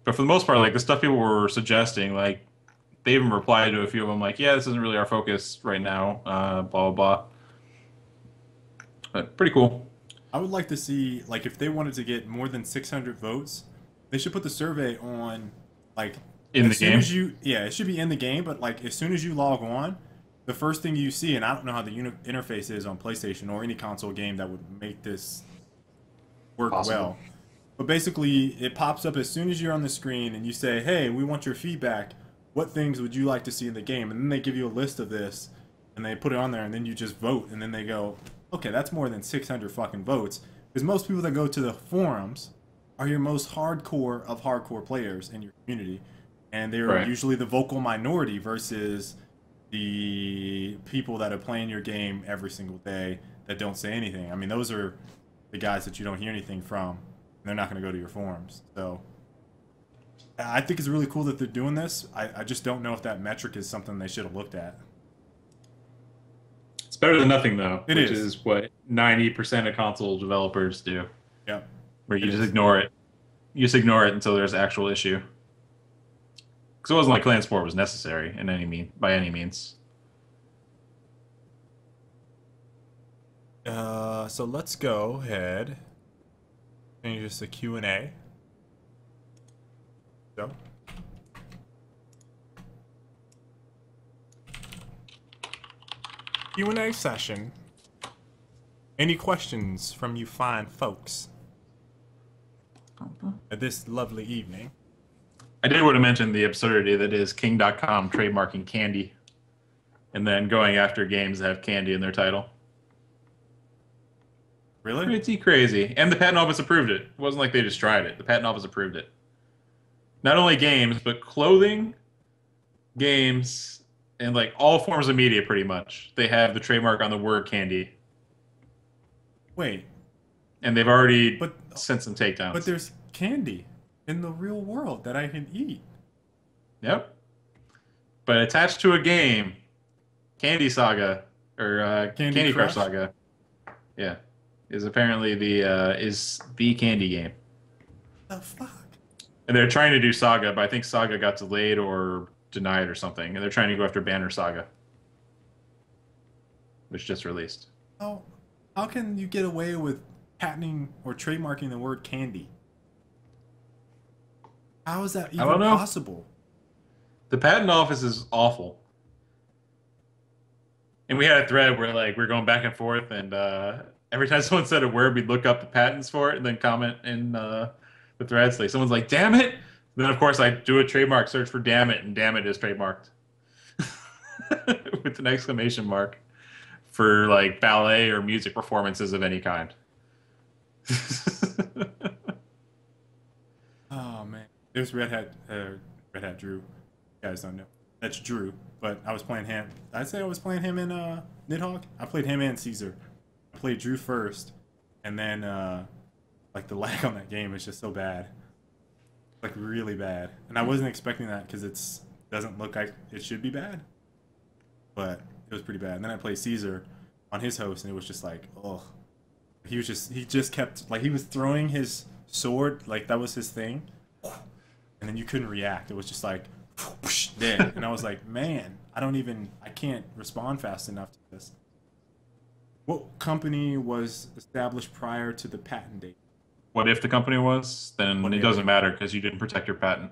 But for the most part, like the stuff people were suggesting, like they even replied to a few of them, like, yeah, this isn't really our focus right now, blah, blah, blah. But pretty cool.
I would like to see, like, if they wanted to get more than 600 votes, they should put the survey on, like,
In the
as soon
game?
as you, yeah, it should be in the game, but, like, as soon as you log on, the first thing you see, and I don't know how the interface is on PlayStation or any console game that would make this work
Possible.
well. But basically, it pops up as soon as you're on the screen and you say, hey, we want your feedback. What things would you like to see in the game? And then they give you a list of this, and they put it on there, and then you just vote, and then they go, okay, that's more than 600 fucking votes. Because most people that go to the forums are your most hardcore of hardcore players in your community. And they're
Right.
usually the vocal minority versus the people that are playing your game every single day that don't say anything. I mean, those are the guys that you don't hear anything from. And they're not going to go to your forums. So I think it's really cool that they're doing this. I just don't know if that metric is something they should have looked at.
It's better than nothing, though,
It
which
is.
is what 90% of console developers do,
Yep.
where you
It
just
is.
ignore it. You just ignore it until there's actual issue. Because it wasn't like clan sport was necessary by any means.
So let's go ahead. Change this to Q&A. So. Q&A session. Any questions from you fine folks at this lovely evening?
I did want to mention the absurdity that is King.com trademarking candy and then going after games that have candy in their title.
Really?
Pretty crazy. And the patent office approved it. It wasn't like they just tried it. The patent office approved it. Not only games, but clothing, games, and like all forms of media pretty much. They have the trademark on the word candy.
Wait,
And they've already
but
sent some takedowns.
but there's candy in the real world that I can eat.
Yep. But attached to a game, Candy Saga or Candy Crush
Crush?
Saga, yeah, is apparently the candy game.
The fuck?
And they're trying to do Saga, but I think Saga got delayed or denied or something, and they're trying to go after Banner Saga, which just released.
How can you get away with patenting or trademarking the word candy? How is that even
don't know.
possible?
The patent office is awful. And we had a thread where like we're going back and forth, and every time someone said a word, we'd look up the patents for it and then comment in the threads. Like someone's like, "Damn it!" Then of course I do a trademark search for "damn it," and "damn it" is trademarked with an exclamation mark for like ballet or music performances of any kind.
Oh man, there's Red Hat Drew. You guys don't know. That's Drew, but I was playing him. I'd say I was playing him in Nidhogg. I played him and Caesar. I played Drew first, and then like the lag on that game is just so bad, like really bad. And I wasn't expecting that because it's doesn't look like it should be bad, but it was pretty bad. And then I played Caesar on his host, and it was just like, oh, he just kept like he was throwing his sword like that was his thing, and then you couldn't react. It was just like dead, and I was like, man, I can't respond fast enough to this. What company was established prior to the patent date?
What if the company was? Then
What
it
if?
doesn't matter because you didn't protect your patent.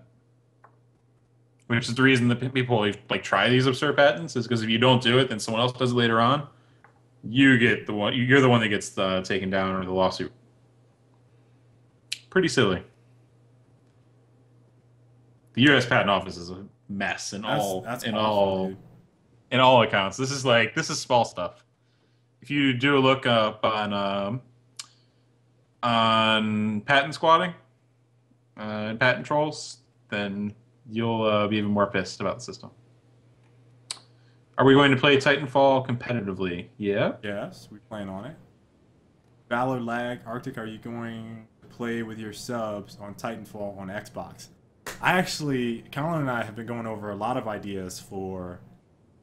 Which is the reason that people like try these absurd patents is because if you don't do it, then someone else does it later on. You get the one. You're the one that gets taken down or the lawsuit. Pretty silly. The U.S. Patent Office is a mess in
That's awful, dude.
all accounts. This is small stuff. If you do a look up on patent squatting and patent trolls, then you'll be even more pissed about the system. Are we going to play Titanfall competitively? Yeah.
Yes, we plan on it. Valor Lag Arctic, are you going to play with your subs on Titanfall on Xbox? Colin and I have been going over a lot of ideas for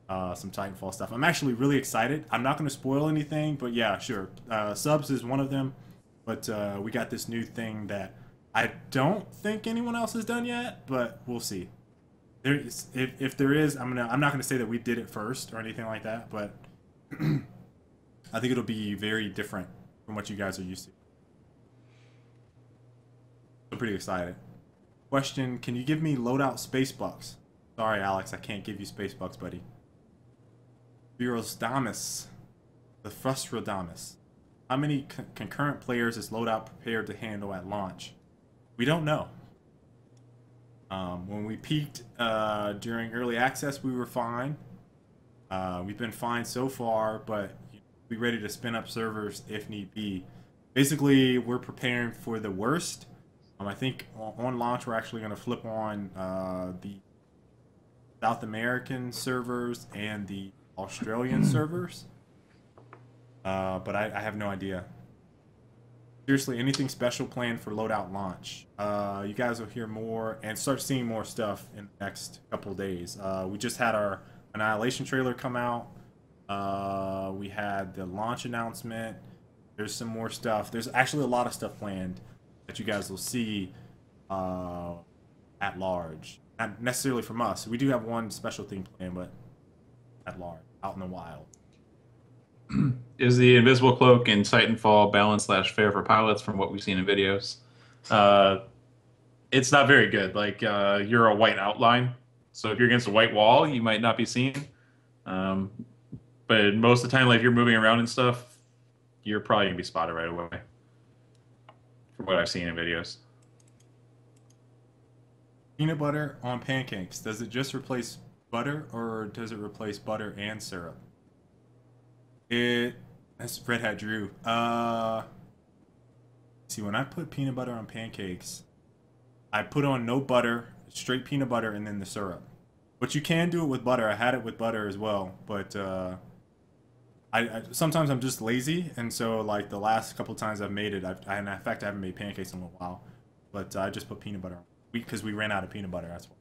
some Titanfall stuff. I'm actually really excited. I'm not going to spoil anything, but yeah, sure. Subs is one of them, but we got this new thing that I don't think anyone else has done yet, but we'll see. If there is, I'm not gonna say that we did it first or anything like that, but I think it'll be very different from what you guys are used to. I'm pretty excited. Question: can you give me loadout space bucks? Sorry, Alex, I can't give you space bucks, buddy. Virosdamus, the Frustrodamus. How many concurrent players is loadout prepared to handle at launch? We don't know. When we peaked during early access, we were fine. We've been fine so far, but we're ready to spin up servers if need be. Basically, we're preparing for the worst. I think on launch, we're actually going to flip on the South American servers and the Australian servers. But I have no idea. Seriously, anything special planned for loadout launch? You guys will hear more and start seeing more stuff in the next couple of days. We just had our Annihilation trailer come out. We had the launch announcement. There's some more stuff. There's actually a lot of stuff planned that you guys will see at large. Not necessarily from us. We do have one special thing planned, but at large, out in the wild.
Is the invisible cloak in Titanfall balanced / fair for pilots from what we've seen in videos? It's not very good. Like, you're a white outline, so if you're against a white wall, you might not be seen. But most of the time, like, if you're moving around and stuff, you're probably gonna be spotted right away. From what I've seen in videos.
Peanut butter on pancakes. Does it just replace butter, or does it replace butter and syrup? That's Red Hat Drew. See, when I put peanut butter on pancakes, I put on no butter, straight peanut butter, and then the syrup. But you can do it with butter. I had it with butter as well, but I sometimes I'm just lazy, and so like the last couple times I've made it, in fact I haven't made pancakes in a little while, but I just put peanut butter on because we ran out of peanut butter. That's why.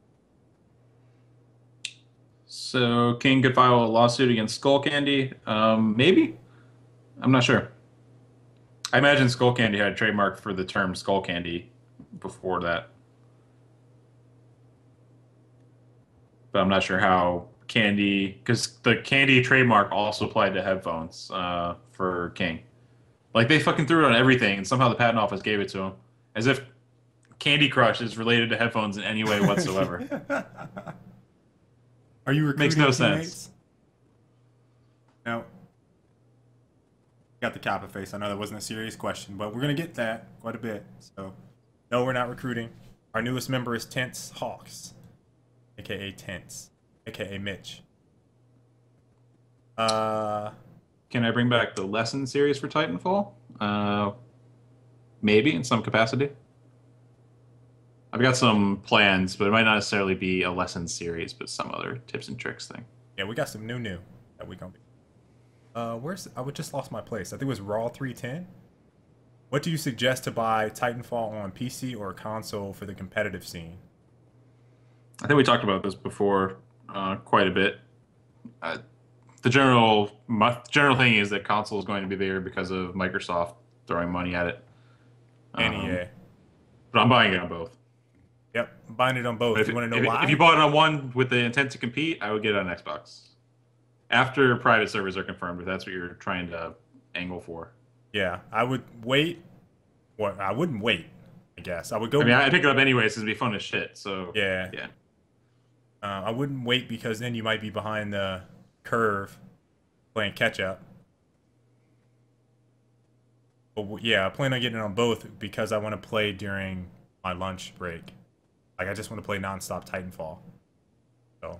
So King could file a lawsuit against Skull Candy. Maybe. I'm not sure. I imagine Skull Candy had a trademark for the term Skull Candy before that. But I'm not sure how Candy, because the Candy trademark also applied to headphones for King. Like, they fucking threw it on everything, and somehow the patent office gave it to him. As if Candy Crush is related to headphones in any way whatsoever.
Are you recruiting
Makes no
teammates?
sense.
No. Got the kappa face. I know that wasn't a serious question, but we're going to get that quite a bit. So, no, we're not recruiting. Our newest member is Tense Hawks, a.k.a. Tense, a.k.a. Mitch.
Can I bring back the lesson series for Titanfall? Maybe, in some capacity. I've got some plans, but it might not necessarily be a lesson series, but some other tips and tricks thing.
Yeah, we got some new that we gonna be. I just lost my place. I think it was Raw 310. What do you suggest to buy Titanfall on PC or console for the competitive scene?
I think we talked about this before quite a bit. The general thing is that console is going to be bigger because of Microsoft throwing money at it.
And EA.
But I'm buying it on both.
Yep, I'm buying it on both. You want to know why?
If you bought it on one with the intent to compete, I would get it on Xbox. After private servers are confirmed, if that's what you're trying to angle for.
Yeah, I would wait. Well, I wouldn't wait, I guess. I would go.
I mean, I'd pick it up anyways because it'd be fun as shit. So
yeah.
Yeah.
I wouldn't wait because then you might be behind the curve playing catch up. But yeah, I plan on getting it on both because I want to play during my lunch break. Like, I just want to play nonstop Titanfall. So.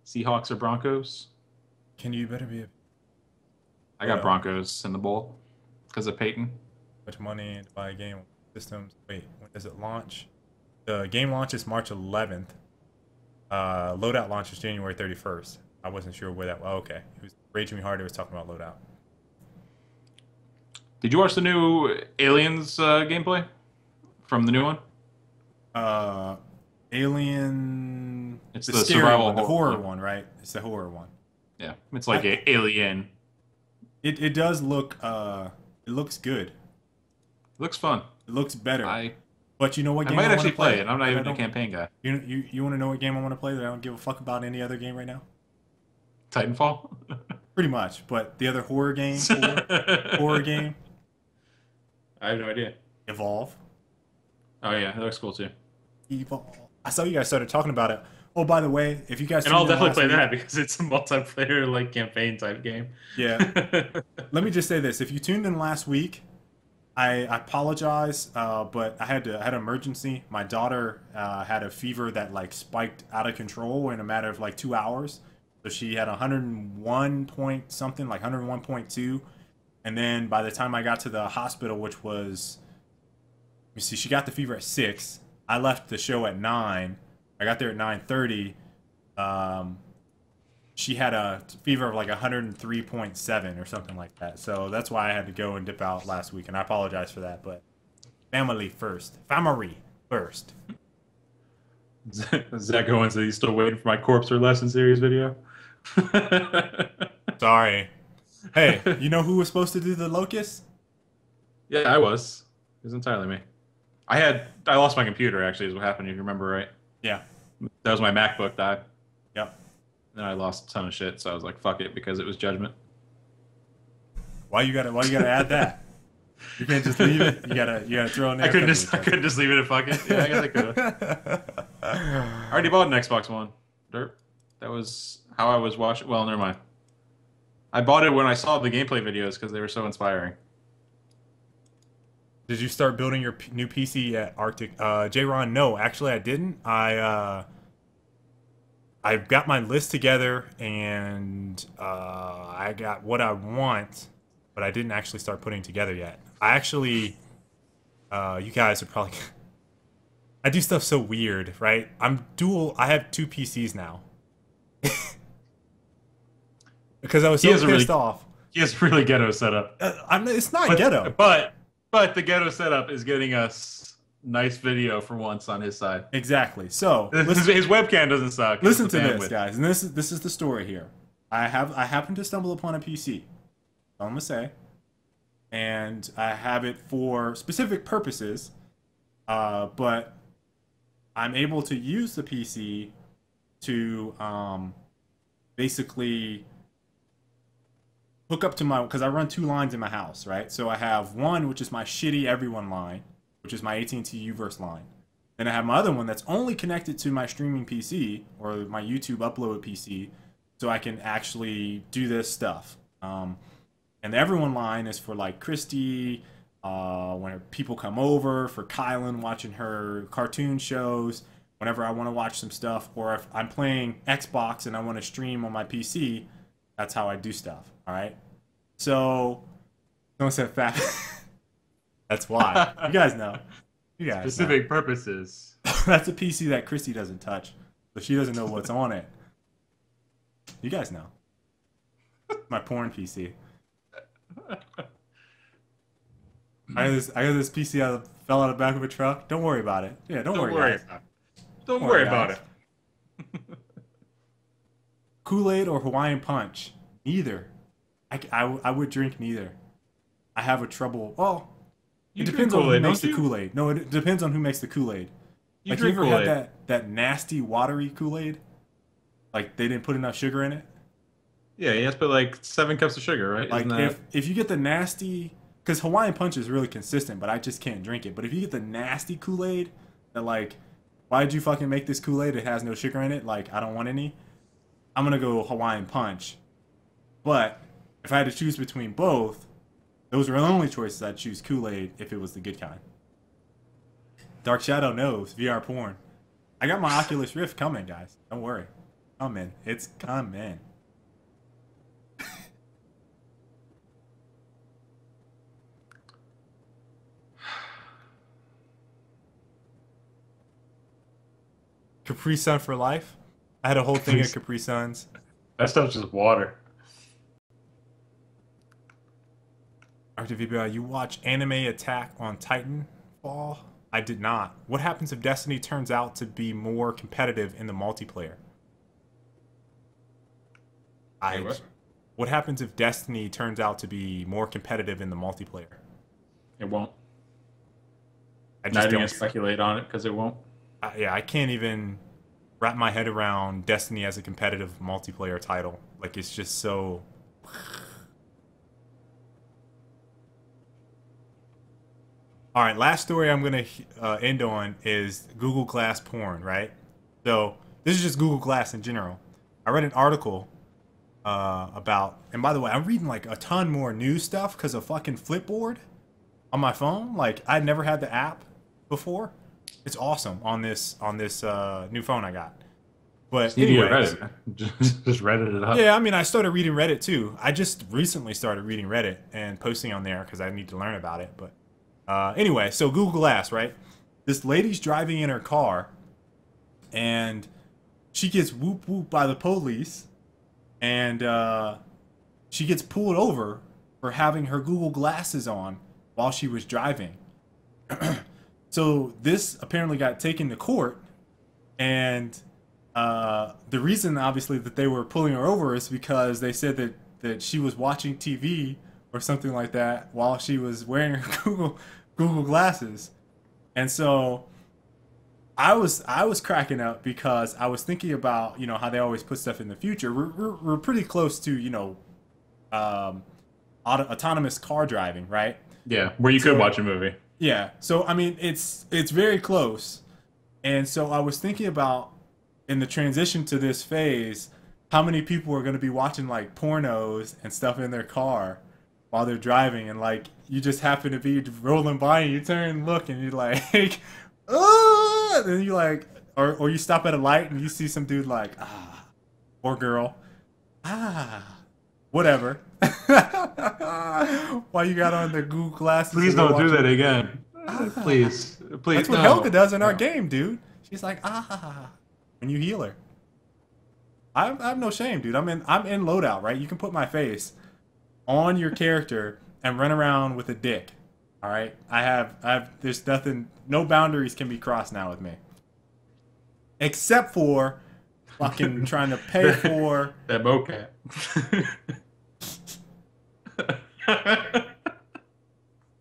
Seahawks or Broncos?
Can you better be?
I got Broncos in the bowl because of Peyton.
Much money to buy a game systems. Wait, when does it launch? The game launches March 11th. Loadout launches January 31st. I wasn't sure where that. Oh, okay. It was Raging Me Hard. It was talking about Loadout.
Did you watch the new Aliens gameplay from the new one?
Uh, Alien.
It's
The
the
scary
survival
one, the horror
one.
one, right? It's the horror one.
Yeah, it's like Alien.
It does look. It looks good.
It looks fun.
It looks better.
I
But you know what
I
game
might
I
actually
want to play?
play it. I'm not
that I
even a
don't-
campaign guy.
You want to know what game I want to play that I don't give a fuck about any other game right now?
Titanfall.
Pretty much, but the other horror game, horror game,
I have no idea.
Evolve.
Oh yeah, it looks cool too.
Evolve. I saw you guys started talking about it. Oh, by the way, if you guys
And I'll
tuned in
definitely
last
play
week-
that because it's a multiplayer like campaign type game.
Yeah. Let me just say this: if you tuned in last week, I apologize, but I had an emergency. My daughter had a fever that like spiked out of control in a matter of like 2 hours. So she had 101 point something, like 101.2, and then by the time I got to the hospital, which was, let me see, she got the fever at 6. I left the show at 9. I got there at 9:30. She had a fever of like 103.7 or something like that. So that's why I had to go and dip out last week, and I apologize for that. But family first. Family first.
Zach Owens said he's still waiting for my Corpse or Lesson series video.
Sorry. Hey, you know who was supposed to do the Locust?
Yeah, I was. It was entirely me. I lost my computer actually is what happened, if you remember right.
Yeah.
That was my MacBook died.
Yep.
Then I lost a ton of shit, so I was like, fuck it, because it was Judgment.
Why you gotta add that? You can't just leave it. You gotta throw in there.
I couldn't just leave it and fuck it. Yeah, I guess I could have. I already bought an Xbox One. Dirt. That was how I was watching. Well, never mind. I bought it when I saw the gameplay videos because they were so inspiring.
Did you start building your new PC at Arctic? J-Ron, no, actually I didn't. I got my list together and I got what I want, but I didn't actually start putting together yet. I actually, you guys are probably, I do stuff so weird, right? I have 2 PCs now. Because I was so pissed off.
He has really ghetto setup.
It's not ghetto.
But the ghetto setup is getting us nice video for once on his side.
Exactly. So
his webcam doesn't suck.
Listen to this, guys, and this is the story here. I happened to stumble upon a PC. I'm gonna say, and I have it for specific purposes, but I'm able to use the PC to basically hook up to because I run 2 lines in my house, right? So I have one, which is my shitty everyone line, which is my AT&T Uverse line. Then I have my other one that's only connected to my streaming PC or my YouTube upload PC, so I can actually do this stuff. And the everyone line is for like Christy, when people come over, for Kylan watching her cartoon shows, whenever I want to watch some stuff, or if I'm playing Xbox and I want to stream on my PC, that's how I do stuff. All right. So don't say fat. That's why. You guys know. You guys
Specific purposes.
That's a PC that Christy doesn't touch, so she doesn't know what's on it. You guys know. My porn PC. I got this PC fell out of the back of a truck. Don't worry about it. Yeah, don't worry guys.
Don't worry about it.
Kool-Aid or Hawaiian Punch? Neither. I would drink neither. I have a trouble. Well, it depends on who makes the Kool-Aid. No, it depends on who makes the Kool-Aid. Like, you ever had that nasty watery Kool-Aid? Like, they didn't put enough sugar in it?
Yeah, you have to put like 7 cups of sugar, right?
Like, if you get the nasty... Because Hawaiian Punch is really consistent, but I just can't drink it. But if you get the nasty Kool-Aid, that like, why did you fucking make this Kool-Aid? It has no sugar in it. Like, I don't want any. I'm going to go Hawaiian Punch. But if I had to choose between both, those are the only choices. I'd choose Kool-Aid if it was the good kind. Dark Shadow knows. VR porn. I got my Oculus Rift coming, guys. Don't worry. Coming. It's coming. Capri Sun for life? I had a whole thing of Capri Suns.
That stuff's just water.
RTVBI, you watch Anime Attack on Titanfall? I did not. What happens if Destiny turns out to be more competitive in the multiplayer?
Hey, what?
What happens if Destiny turns out to be more competitive in the multiplayer?
It won't.
I
Not
just
even
don't.
gonna speculate on it because it won't.
Yeah, I can't even wrap my head around Destiny as a competitive multiplayer title. Like, it's just so. All right, last story I'm gonna end on is Google Glass porn, right? So this is just Google Glass in general. I read an article about, and by the way, I'm reading like a ton more news stuff because of fucking Flipboard on my phone. Like, I'd never had the app before. It's awesome on this new phone I got. But
You
anyway,
Reddit, man. Just Reddit it up.
yeah, I mean, I started reading Reddit too. I just recently started reading Reddit and posting on there because I need to learn about it. But anyway, so Google Glass, right? This lady's driving in her car, and she gets whoop whoop by the police, and she gets pulled over for having her Google Glasses on while she was driving. So this apparently got taken to court, and the reason, obviously, that they were pulling her over is because they said that she was watching TV or something like that while she was wearing her Google Glasses. And so I was cracking up because I was thinking about, how they always put stuff in the future. We're pretty close to, autonomous car driving, right?
Yeah, where you could watch a movie.
Yeah. So I mean, it's very close. And so I was thinking about, in the transition to this phase, how many people are going to be watching like pornos and stuff in their car while they're driving, and like you just happen to be rolling by and you turn and look and you're like, oh, and then you like, or you stop at a light and you see some dude like, or girl, whatever. While you got on the Google Glasses.
Please don't do that again. Please.
That's what Helga does in our game, dude. She's like, when you heal her. I have no shame, dude. I'm in loadout, right? You can put my face on your character and run around with a dick. All right? There's nothing, no boundaries can be crossed now with me. Except for fucking trying to pay for
that mocap.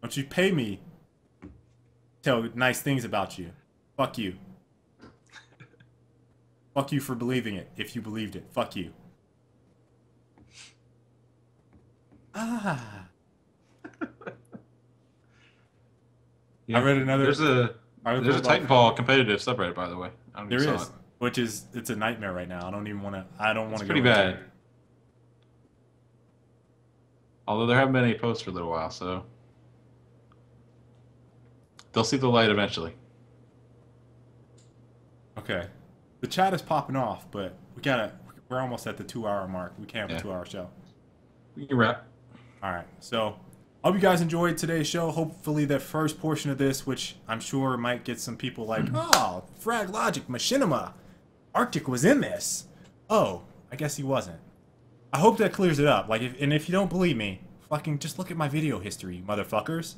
Don't you pay me to tell nice things about you. Fuck you. Fuck you for believing it, if you believed it. Fuck you.
Yeah.
I read another.
There's a Titanfall competitive subreddit, by the way. I don't
there
even
is,
saw it.
which is, it's a nightmare right now. I don't want to go.
It's pretty bad. Although there haven't been any posts for a little while, so they'll see the light eventually.
Okay. The chat is popping off, but we're almost at the 2-hour mark. We can't have a 2-hour show.
We can wrap.
All right. So, hope you guys enjoyed today's show. Hopefully that first portion of this, which I'm sure might get some people like, oh, Frag Logic, Machinima, Arctic was in this. Oh, I guess he wasn't. I hope that clears it up. Like, if you don't believe me, fucking just look at my video history, motherfuckers.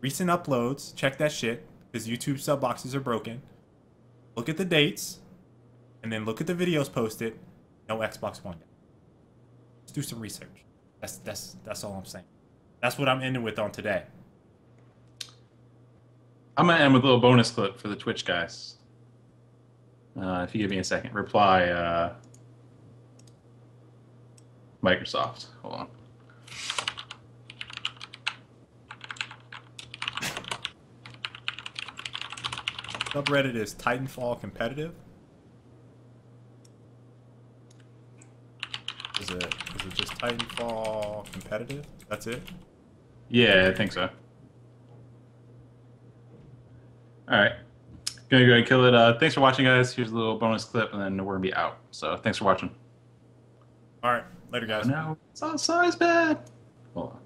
Recent uploads, check that shit, because YouTube sub boxes are broken. Look at the dates, and then look at the videos posted. No Xbox One. Just do some research. That's all I'm saying. That's what I'm ending with on today.
I'm gonna end with a little bonus clip for the Twitch guys. If you give me a second, reply Microsoft. Hold on.
Subreddit is Titanfall competitive. Is it just Titanfall competitive? That's it?
Yeah, I think so. All right. Gonna go ahead and kill it. Thanks for watching, guys. Here's a little bonus clip, and then we're gonna be out. So thanks for watching.
All right. Later, guys.
No, it's not size bad. Hold on.